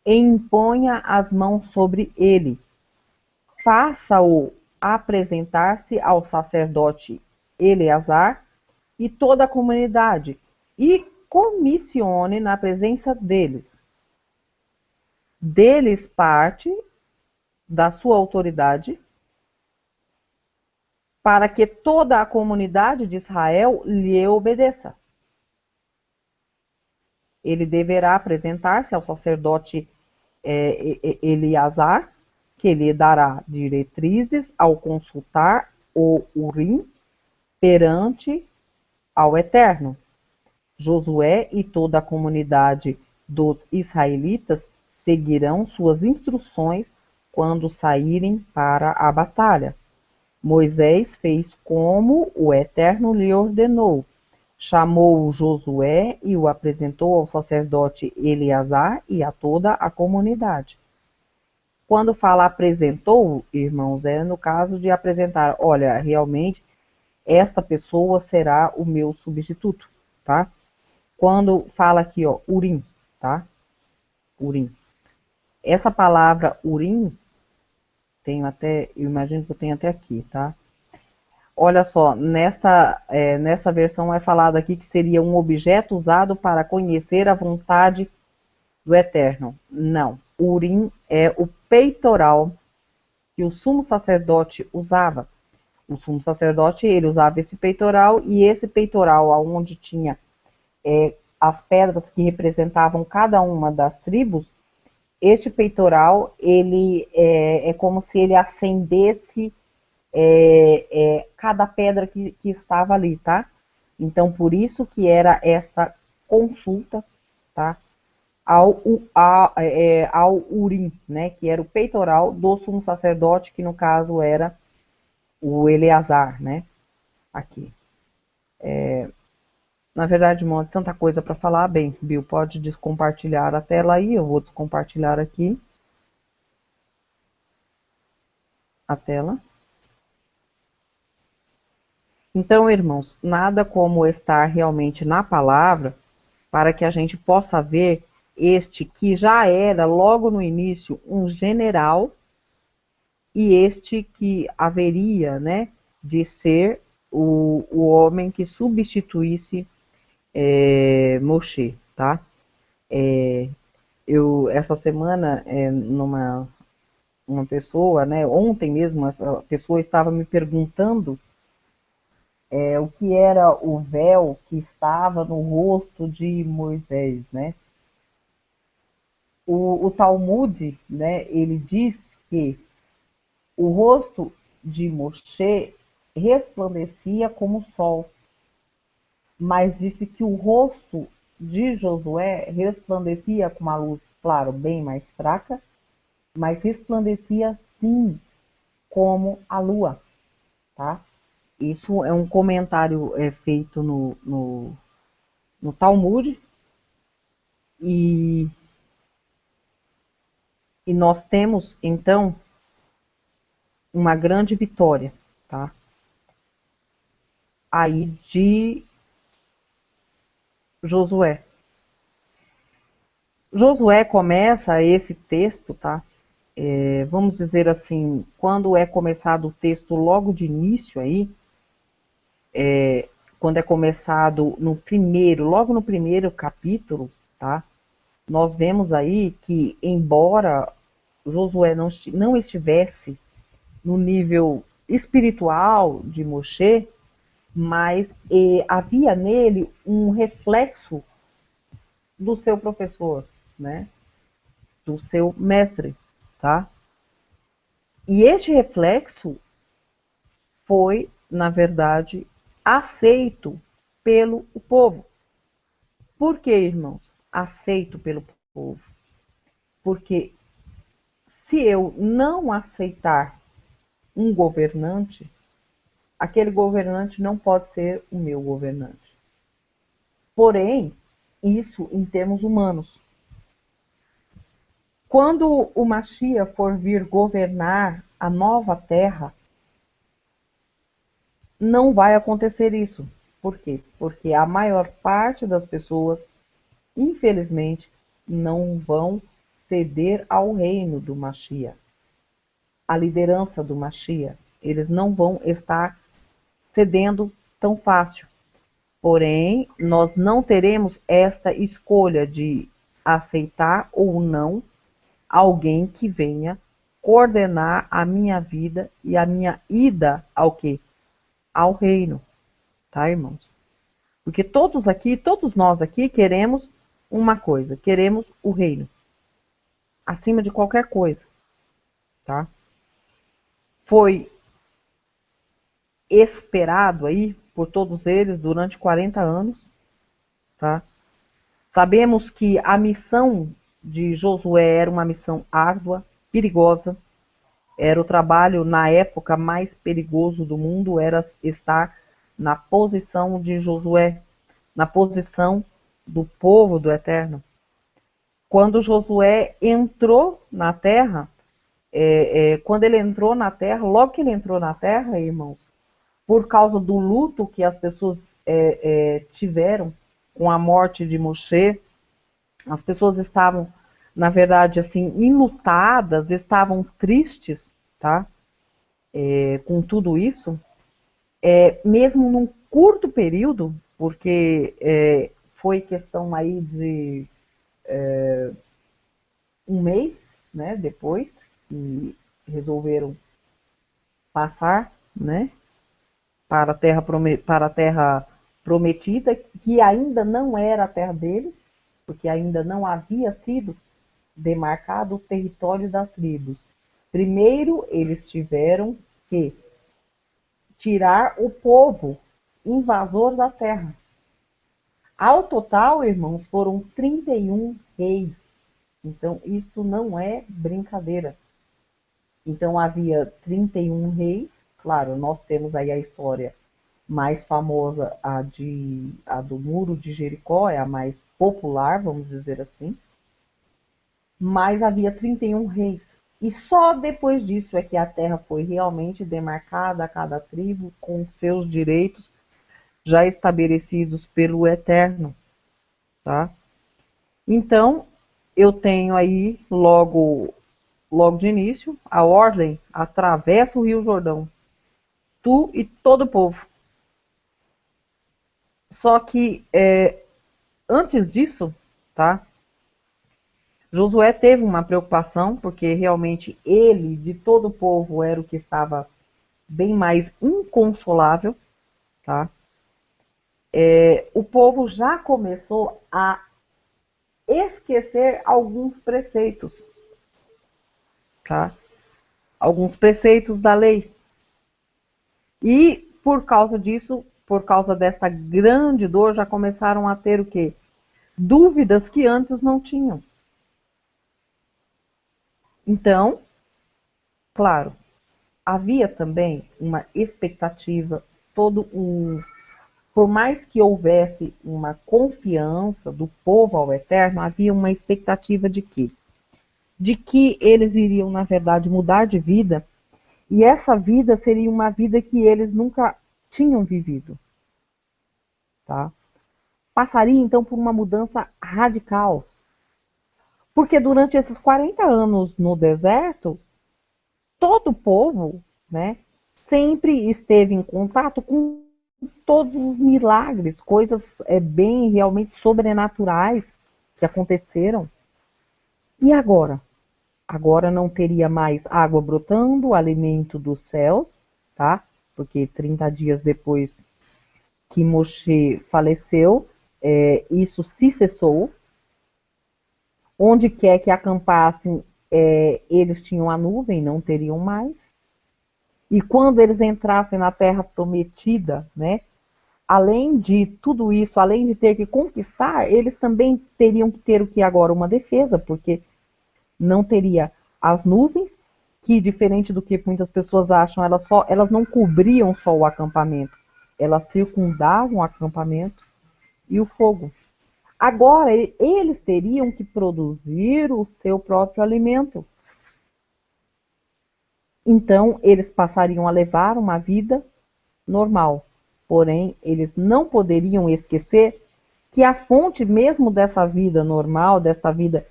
[SPEAKER 2] e imponha as mãos sobre ele. Faça-o apresentar-se ao sacerdote Eleazar e toda a comunidade, e comissione na presença deles. Deles parte da sua autoridade, para que toda a comunidade de Israel lhe obedeça. Ele deverá apresentar-se ao sacerdote Eleazar, que lhe dará diretrizes ao consultar o Urim perante ao Eterno. Josué e toda a comunidade dos israelitas seguirão suas instruções quando saírem para a batalha. Moisés fez como o Eterno lhe ordenou. Chamou Josué e o apresentou ao sacerdote Eleazar e a toda a comunidade. Quando fala apresentou, irmãos, é no caso de apresentar, olha, realmente esta pessoa será o meu substituto, tá? Quando fala aqui, ó, Urim, tá? Urim. Essa palavra Urim, eu imagino que eu tenho até aqui, tá? Olha só, nessa versão é falado aqui que seria um objeto usado para conhecer a vontade do Eterno. Não. Urim é o peitoral que o sumo sacerdote usava. O sumo sacerdote, ele usava esse peitoral, e esse peitoral, onde tinha as pedras que representavam cada uma das tribos, este peitoral, ele é como se ele acendesse cada pedra que estava ali, tá? Então, por isso que era esta consulta, tá? Ao Urim, né? Que era o peitoral do sumo sacerdote, que no caso era o Eleazar, né? Aqui. Na verdade, irmão, tanta coisa para falar. Bem, Bill, pode descompartilhar a tela aí, eu vou descompartilhar aqui a tela. Então, irmãos, nada como estar realmente na palavra para que a gente possa ver este que já era logo no início um general e este que haveria, né, de ser o homem que substituísse Moshe, tá? Eu essa semana uma pessoa, né, ontem mesmo essa pessoa estava me perguntando o que era o véu que estava no rosto de Moisés, né? O Talmud, né, ele diz que o rosto de Moshe resplandecia como o sol, mas disse que o rosto de Josué resplandecia com uma luz, claro, bem mais fraca, mas resplandecia sim como a lua, tá? Isso é um comentário feito no Talmud e, e nós temos então uma grande vitória, tá? Aí de Josué. Josué começa esse texto, tá? Vamos dizer assim, quando é começado o texto logo de início aí, quando é começado logo no primeiro capítulo, tá? Nós vemos aí que, embora Josué não estivesse no nível espiritual de Moshe, mas havia nele um reflexo do seu professor, né? Do seu mestre, tá? E este reflexo foi, na verdade, aceito pelo povo. Por que, irmãos? Aceito pelo povo. Porque se eu não aceitar um governante, aquele governante não pode ser o meu governante. Porém, isso em termos humanos. Quando o Mashiach for vir governar a nova terra, não vai acontecer isso. Por quê? Porque a maior parte das pessoas, infelizmente, não vão ceder ao reino do Mashiach, à liderança do Mashiach. Eles não vão estar cedendo tão fácil. Porém, nós não teremos esta escolha de aceitar ou não alguém que venha coordenar a minha vida e a minha ida ao quê? Ao reino, tá, irmãos? Porque todos nós aqui queremos uma coisa, queremos o reino, acima de qualquer coisa, tá? Foi esperado aí por todos eles durante 40 anos, tá? Sabemos que a missão de Josué era uma missão árdua, perigosa, era o trabalho na época mais perigoso do mundo, era estar na posição de Josué, na posição do povo do Eterno. Quando Josué entrou na terra, quando ele entrou na terra, logo que ele entrou na terra, irmãos, por causa do luto que as pessoas tiveram com a morte de Moshe, as pessoas estavam, na verdade, assim, enlutadas, estavam tristes, tá? Com tudo isso, mesmo num curto período, porque foi questão aí de um mês, né, depois, que resolveram passar, né, para a terra prometida, que ainda não era a terra deles, porque ainda não havia sido demarcado o território das tribos. Primeiro, eles tiveram que tirar o povo invasor da terra. Ao total, irmãos, foram 31 reis. Então, isso não é brincadeira. Então, havia 31 reis. Claro, nós temos aí a história mais famosa, a do Muro de Jericó, é a mais popular, vamos dizer assim. Mas havia 31 reis. E só depois disso é que a terra foi realmente demarcada a cada tribo com seus direitos já estabelecidos pelo Eterno, tá? Então, eu tenho aí logo de início a ordem: atravessa o Rio Jordão, tu e todo o povo. Só que antes disso, tá? Josué teve uma preocupação, porque realmente ele, de todo o povo, era o que estava bem mais inconsolável, tá? O povo já começou a esquecer alguns preceitos, tá? Alguns preceitos da lei. E por causa disso, por causa dessa grande dor, já começaram a ter o quê? Dúvidas que antes não tinham. Então, claro, havia também uma expectativa, por mais que houvesse uma confiança do povo ao Eterno, havia uma expectativa de quê? De que eles iriam, na verdade, mudar de vida, e essa vida seria uma vida que eles nunca tinham vivido, tá? Passaria então por uma mudança radical, porque durante esses 40 anos no deserto, todo o povo, né, sempre esteve em contato com todos os milagres, coisas bem realmente sobrenaturais que aconteceram. E agora? Agora não teria mais água brotando, alimento dos céus, tá? Porque 30 dias depois que Moshe faleceu, isso se cessou. Onde quer que acampassem, eles tinham a nuvem, não teriam mais. E quando eles entrassem na terra prometida, né, além de tudo isso, além de ter que conquistar, eles também teriam que ter o que agora? Uma defesa, porque não teria as nuvens, que diferente do que muitas pessoas acham, elas não cobriam só o acampamento, elas circundavam o acampamento, e o fogo. Agora, eles teriam que produzir o seu próprio alimento. Então, eles passariam a levar uma vida normal. Porém, eles não poderiam esquecer que a fonte mesmo dessa vida normal, dessa vida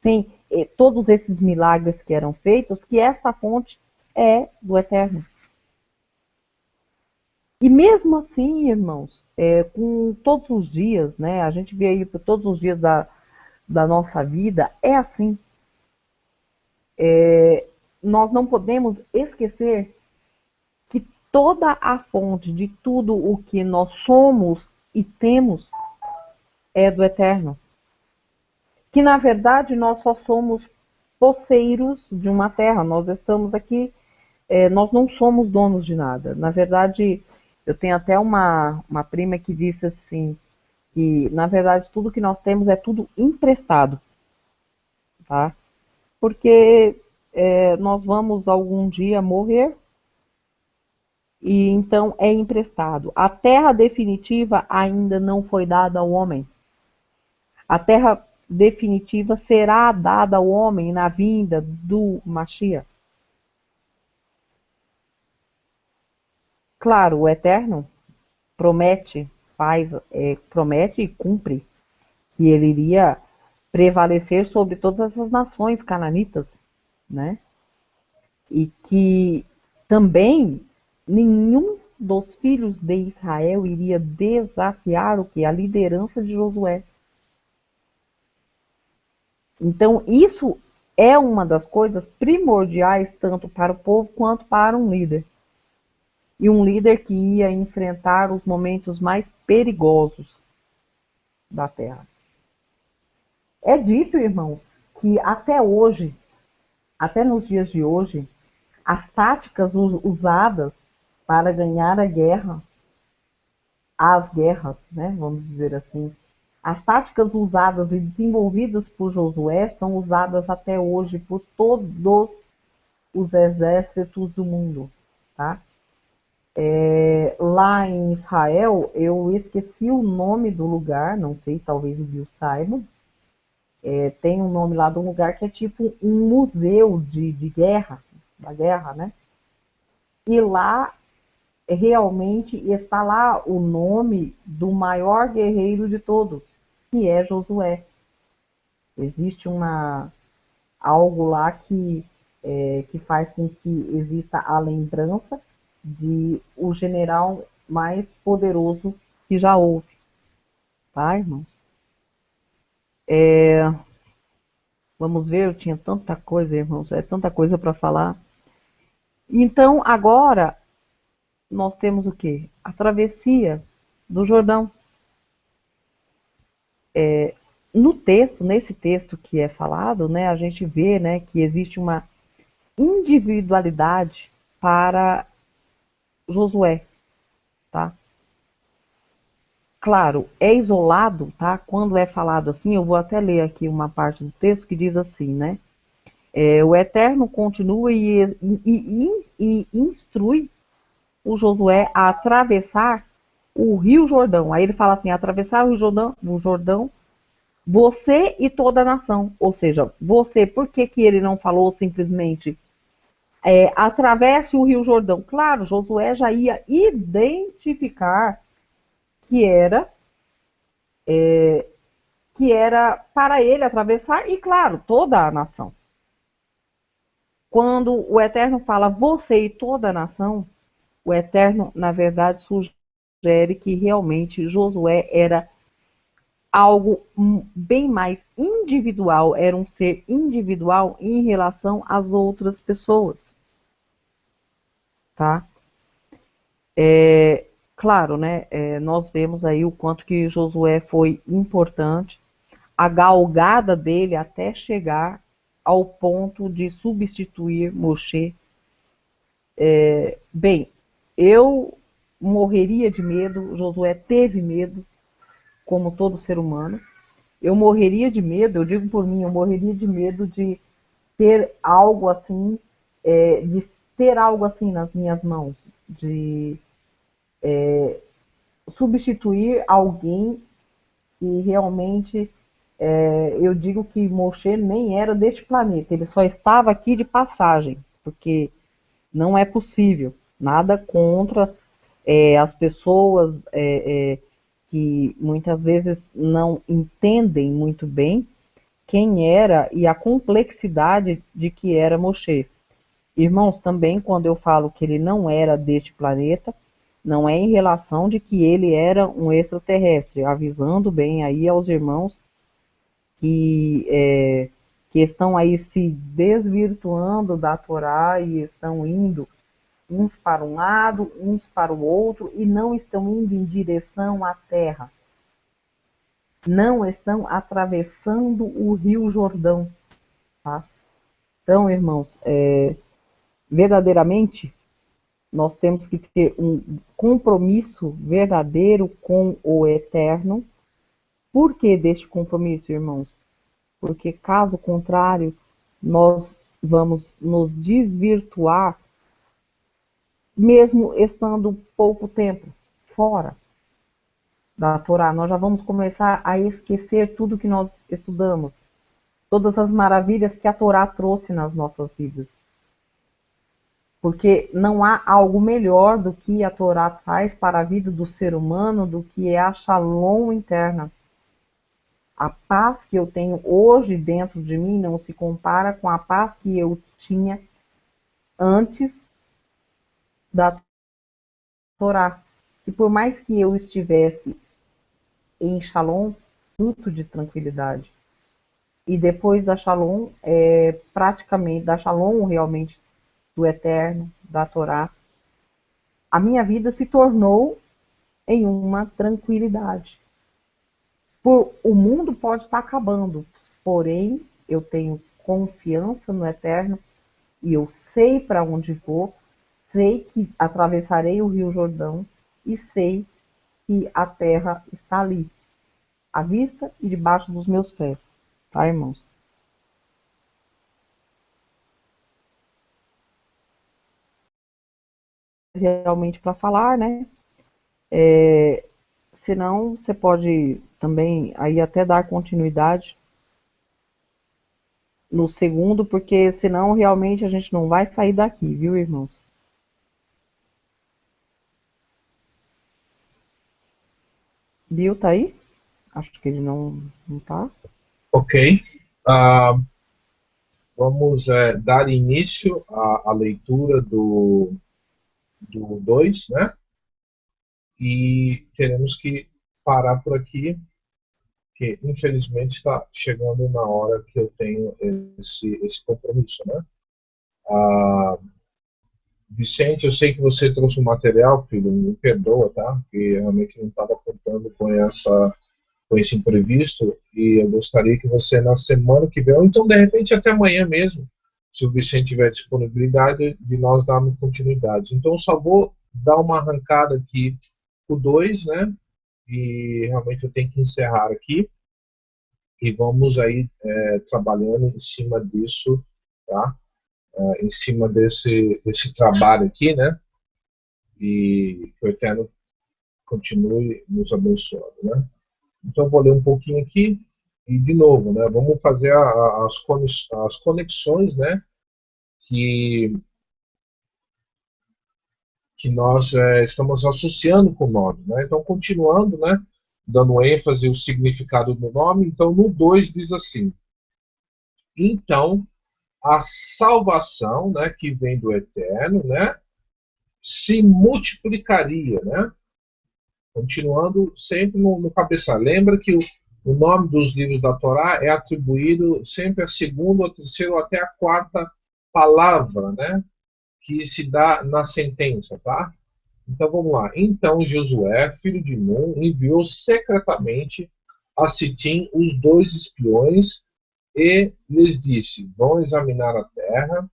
[SPEAKER 2] sem todos esses milagres que eram feitos, que essa fonte é do Eterno. E mesmo assim, irmãos, com todos os dias, né, a gente vê aí por todos os dias da nossa vida, é assim. Nós não podemos esquecer que toda a fonte de tudo o que nós somos e temos é do Eterno. Que na verdade nós só somos posseiros de uma terra, nós estamos aqui, nós não somos donos de nada. Na verdade, eu tenho até uma prima que disse assim, que na verdade tudo que nós temos é tudo emprestado, tá? Porque nós vamos algum dia morrer, e então é emprestado. A terra definitiva ainda não foi dada ao homem. A terra definitiva será dada ao homem na vinda do Mashiach. Claro, o Eterno promete, promete e cumpre que ele iria prevalecer sobre todas as nações cananitas, né? E que também nenhum dos filhos de Israel iria desafiar o que? A liderança de Josué. Então, isso é uma das coisas primordiais tanto para o povo quanto para um líder. E um líder que ia enfrentar os momentos mais perigosos da terra. É dito, irmãos, que até hoje, até nos dias de hoje, as táticas usadas para ganhar a guerra, as guerras, né, vamos dizer assim, as táticas usadas e desenvolvidas por Josué são usadas até hoje por todos os exércitos do mundo, tá? Lá em Israel, eu esqueci o nome do lugar, não sei, talvez o Bill saiba. Tem um nome lá de um lugar que é tipo um museu de guerra, da guerra, né? E lá realmente está lá o nome do maior guerreiro de todos, que é Josué. Existe algo lá que faz com que exista a lembrança de o general mais poderoso que já houve, tá, irmãos? Vamos ver, eu tinha tanta coisa, irmãos, tanta coisa para falar. Então, agora, nós temos o quê? A travessia do Jordão. No texto, nesse texto que é falado, né, a gente vê, né, que existe uma individualidade para Josué, tá? Claro, é isolado, tá? Quando é falado assim, eu vou até ler aqui uma parte do texto que diz assim, né? O Eterno continua e instrui o Josué a atravessar o Rio Jordão. Aí ele fala assim, atravessar o Jordão, você e toda a nação. Ou seja, você, por que que ele não falou simplesmente atravesse o Rio Jordão? Claro, Josué já ia identificar que era para ele atravessar, e claro, toda a nação. Quando o Eterno fala você e toda a nação, o Eterno, na verdade, sugere que realmente Josué era algo bem mais individual, era um ser individual em relação às outras pessoas, tá? Claro, né? Nós vemos aí o quanto que Josué foi importante, a galgada dele até chegar ao ponto de substituir Moshe. Bem, eu morreria de medo, Josué teve medo, como todo ser humano. Eu morreria de medo, eu digo por mim, eu morreria de medo de ter algo assim, de ter algo assim nas minhas mãos, de substituir alguém que realmente, eu digo que Moshe nem era deste planeta, ele só estava aqui de passagem, porque não é possível, nada contra as pessoas que muitas vezes não entendem muito bem quem era e a complexidade de que era Moshe. Irmãos, também quando eu falo que ele não era deste planeta, não é em relação de que ele era um extraterrestre, avisando bem aí aos irmãos que estão aí se desvirtuando da Torá e estão indo uns para um lado, uns para o outro, e não estão indo em direção à terra. Não estão atravessando o Rio Jordão, tá? Então, irmãos, verdadeiramente, nós temos que ter um compromisso verdadeiro com o Eterno. Por que deste compromisso, irmãos? Porque, caso contrário, nós vamos nos desvirtuar, mesmo estando pouco tempo fora da Torá. Nós já vamos começar a esquecer tudo que nós estudamos, todas as maravilhas que a Torá trouxe nas nossas vidas. Porque não há algo melhor do que a Torá faz para a vida do ser humano do que é a shalom interna. A paz que eu tenho hoje dentro de mim não se compara com a paz que eu tinha antes da Torá. E por mais que eu estivesse em shalom, fruto de tranquilidade, e depois da shalom, praticamente, da shalom realmente do Eterno, da Torá, a minha vida se tornou em uma tranquilidade. O mundo pode estar acabando, porém eu tenho confiança no Eterno e eu sei para onde vou, sei que atravessarei o Rio Jordão e sei que a terra está ali, à vista e debaixo dos meus pés, tá, irmãos? realmente para falar, né? Senão, você pode também aí até dar continuidade no segundo, porque senão realmente a gente não vai sair daqui, viu, irmãos? Bill tá aí? Acho que ele não tá.
[SPEAKER 1] Ok. Ah, vamos dar início à leitura do 2, né? E teremos que parar por aqui, que infelizmente está chegando na hora que eu tenho esse compromisso, né? Ah, Vicente, eu sei que você trouxe o material, filho, me perdoa, tá? Porque realmente não estava contando com esse imprevisto e eu gostaria que você na semana que vem, ou então de repente até amanhã mesmo, se o Vicente tiver disponibilidade, de nós darmos continuidade. Então eu só vou dar uma arrancada aqui o 2, né? E realmente eu tenho que encerrar aqui e vamos aí trabalhando em cima disso, tá? Em cima desse trabalho aqui, né? E que o Eterno continue nos abençoando, né? Então eu vou ler um pouquinho aqui e de novo, né? Vamos fazer as conexões, né? Que que nós estamos associando com o nome, né? Então continuando, né? Dando ênfase ao significado do nome. Então no 2 diz assim: então a salvação, né? Que vem do Eterno, né? Se multiplicaria, né? Continuando sempre no cabeça. Lembra que o nome dos livros da Torá é atribuído sempre à segunda, à terceira ou até à quarta palavra, né? Que se dá na sentença, tá? Então vamos lá. Então Josué, filho de Nun, enviou secretamente a Sitim os dois espiões e lhes disse: vão examinar a terra,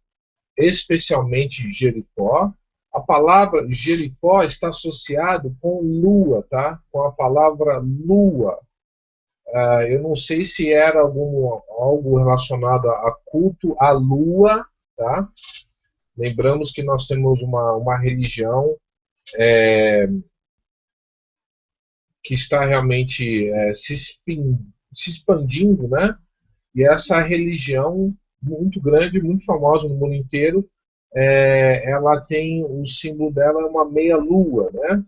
[SPEAKER 1] especialmente Jericó. A palavra Jericó está associado com lua, tá? Com a palavra lua. Eu não sei se era algo relacionado a culto à lua, tá? Lembramos que nós temos uma religião que está realmente se expandindo, né? E essa religião muito grande, muito famosa no mundo inteiro, ela tem o símbolo dela é uma meia lua, né?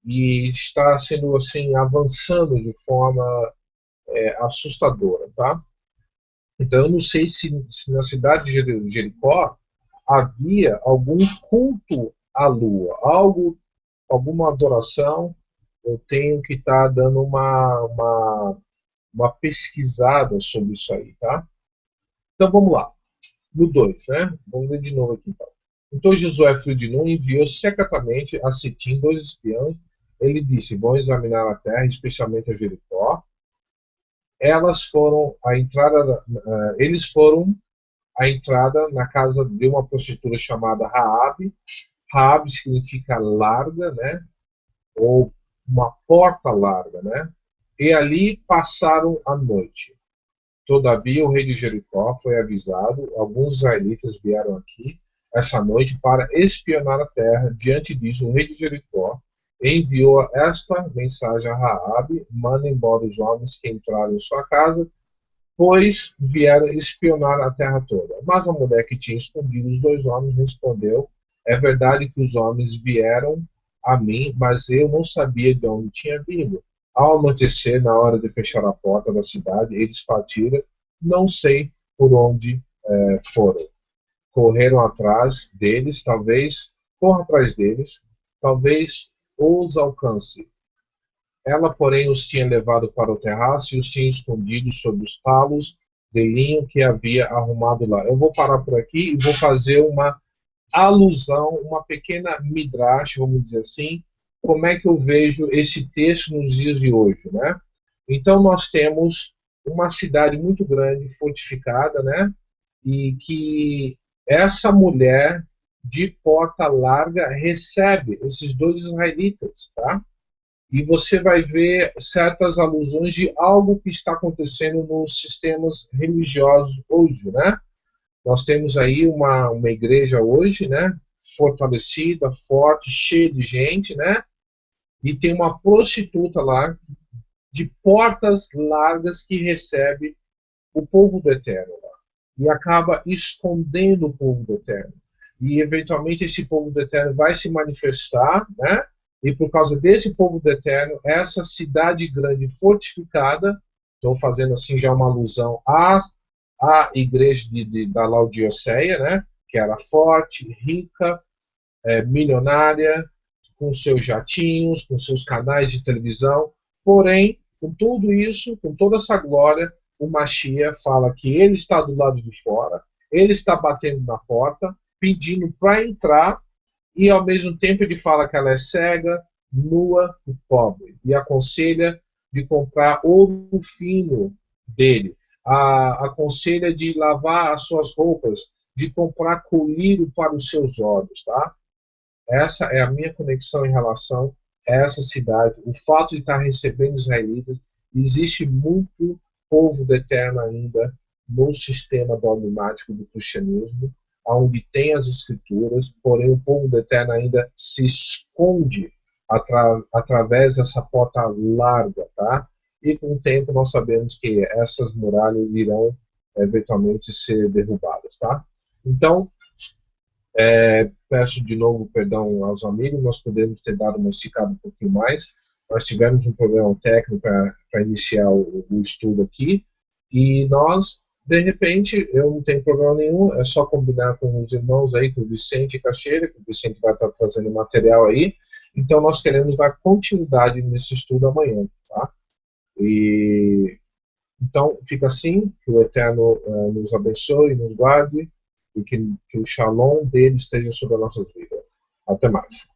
[SPEAKER 1] E está sendo assim avançando de forma assustadora, tá? Então eu não sei se na cidade de Jericó havia algum culto à lua, alguma adoração. Eu tenho que estar dando uma pesquisada sobre isso aí, tá? Então vamos lá. No 2, né? Vamos ler de novo aqui então. Então Josué, filho de Nun, enviou secretamente a Sitim dois espiões. Ele disse: vão examinar a terra, especialmente a Jericó. Eles foram à entrada na casa de uma prostituta chamada Raabe. Raabe significa larga, né? Ou uma porta larga, né? E ali passaram a noite. Todavia, o rei de Jericó foi avisado. Alguns israelitas vieram aqui essa noite para espionar a terra. Diante disso, o rei de Jericó enviou esta mensagem a Raabe: manda embora os homens que entraram em sua casa, pois vieram espionar a terra toda. Mas a mulher que tinha escondido os dois homens respondeu: é verdade que os homens vieram a mim, mas eu não sabia de onde tinha vindo. Ao anoitecer, na hora de fechar a porta da cidade, eles partiram, não sei por onde foram. Correram atrás deles, corra atrás deles, talvez os alcance. Ela, porém, os tinha levado para o terraço e os tinha escondido sob os talos de linho que havia arrumado lá. Eu vou parar por aqui e vou fazer uma alusão, uma pequena midrash, vamos dizer assim, como é que eu vejo esse texto nos dias de hoje, né? Então nós temos uma cidade muito grande, fortificada, né? E que essa mulher de porta larga recebe esses dois israelitas, tá? E você vai ver certas alusões de algo que está acontecendo nos sistemas religiosos hoje, né? Nós temos aí uma igreja hoje, né? fortalecida, forte, cheia de gente, né? E tem uma prostituta lá de portas largas que recebe o povo do Eterno lá. E acaba escondendo o povo do Eterno. E eventualmente esse povo do Eterno vai se manifestar, né? E por causa desse povo do Eterno, essa cidade grande fortificada, estou fazendo assim já uma alusão à igreja da Laodiceia, né? Que era forte, rica, milionária, com seus jatinhos, com seus canais de televisão. Porém, com tudo isso, com toda essa glória, o Mashiach fala que ele está do lado de fora, ele está batendo na porta, pedindo para entrar, e ao mesmo tempo ele fala que ela é cega, nua e pobre, e aconselha de comprar ouro fino dele, aconselha de lavar as suas roupas, de comprar colírio para os seus olhos, tá? Essa é a minha conexão em relação a essa cidade. O fato de estar recebendo israelitas, existe muito povo do eterno ainda no sistema dogmático do cristianismo, onde tem as escrituras, porém o povo do eterno ainda se esconde através dessa porta larga, tá? E com o tempo nós sabemos que essas muralhas irão eventualmente ser derrubadas, tá? Então, peço de novo perdão aos amigos, nós podemos ter dado uma esticada um pouquinho mais. Nós tivemos um problema técnico para iniciar o estudo aqui, e nós, de repente, eu não tenho problema nenhum, é só combinar com os irmãos aí, com o Vicente Cacheira, que o Vicente vai estar trazendo material aí. Então, nós queremos dar continuidade nesse estudo amanhã, tá? E então, fica assim, que o Eterno nos abençoe e nos guarde, e que o shalom dele esteja sobre as nossas vidas. Até mais.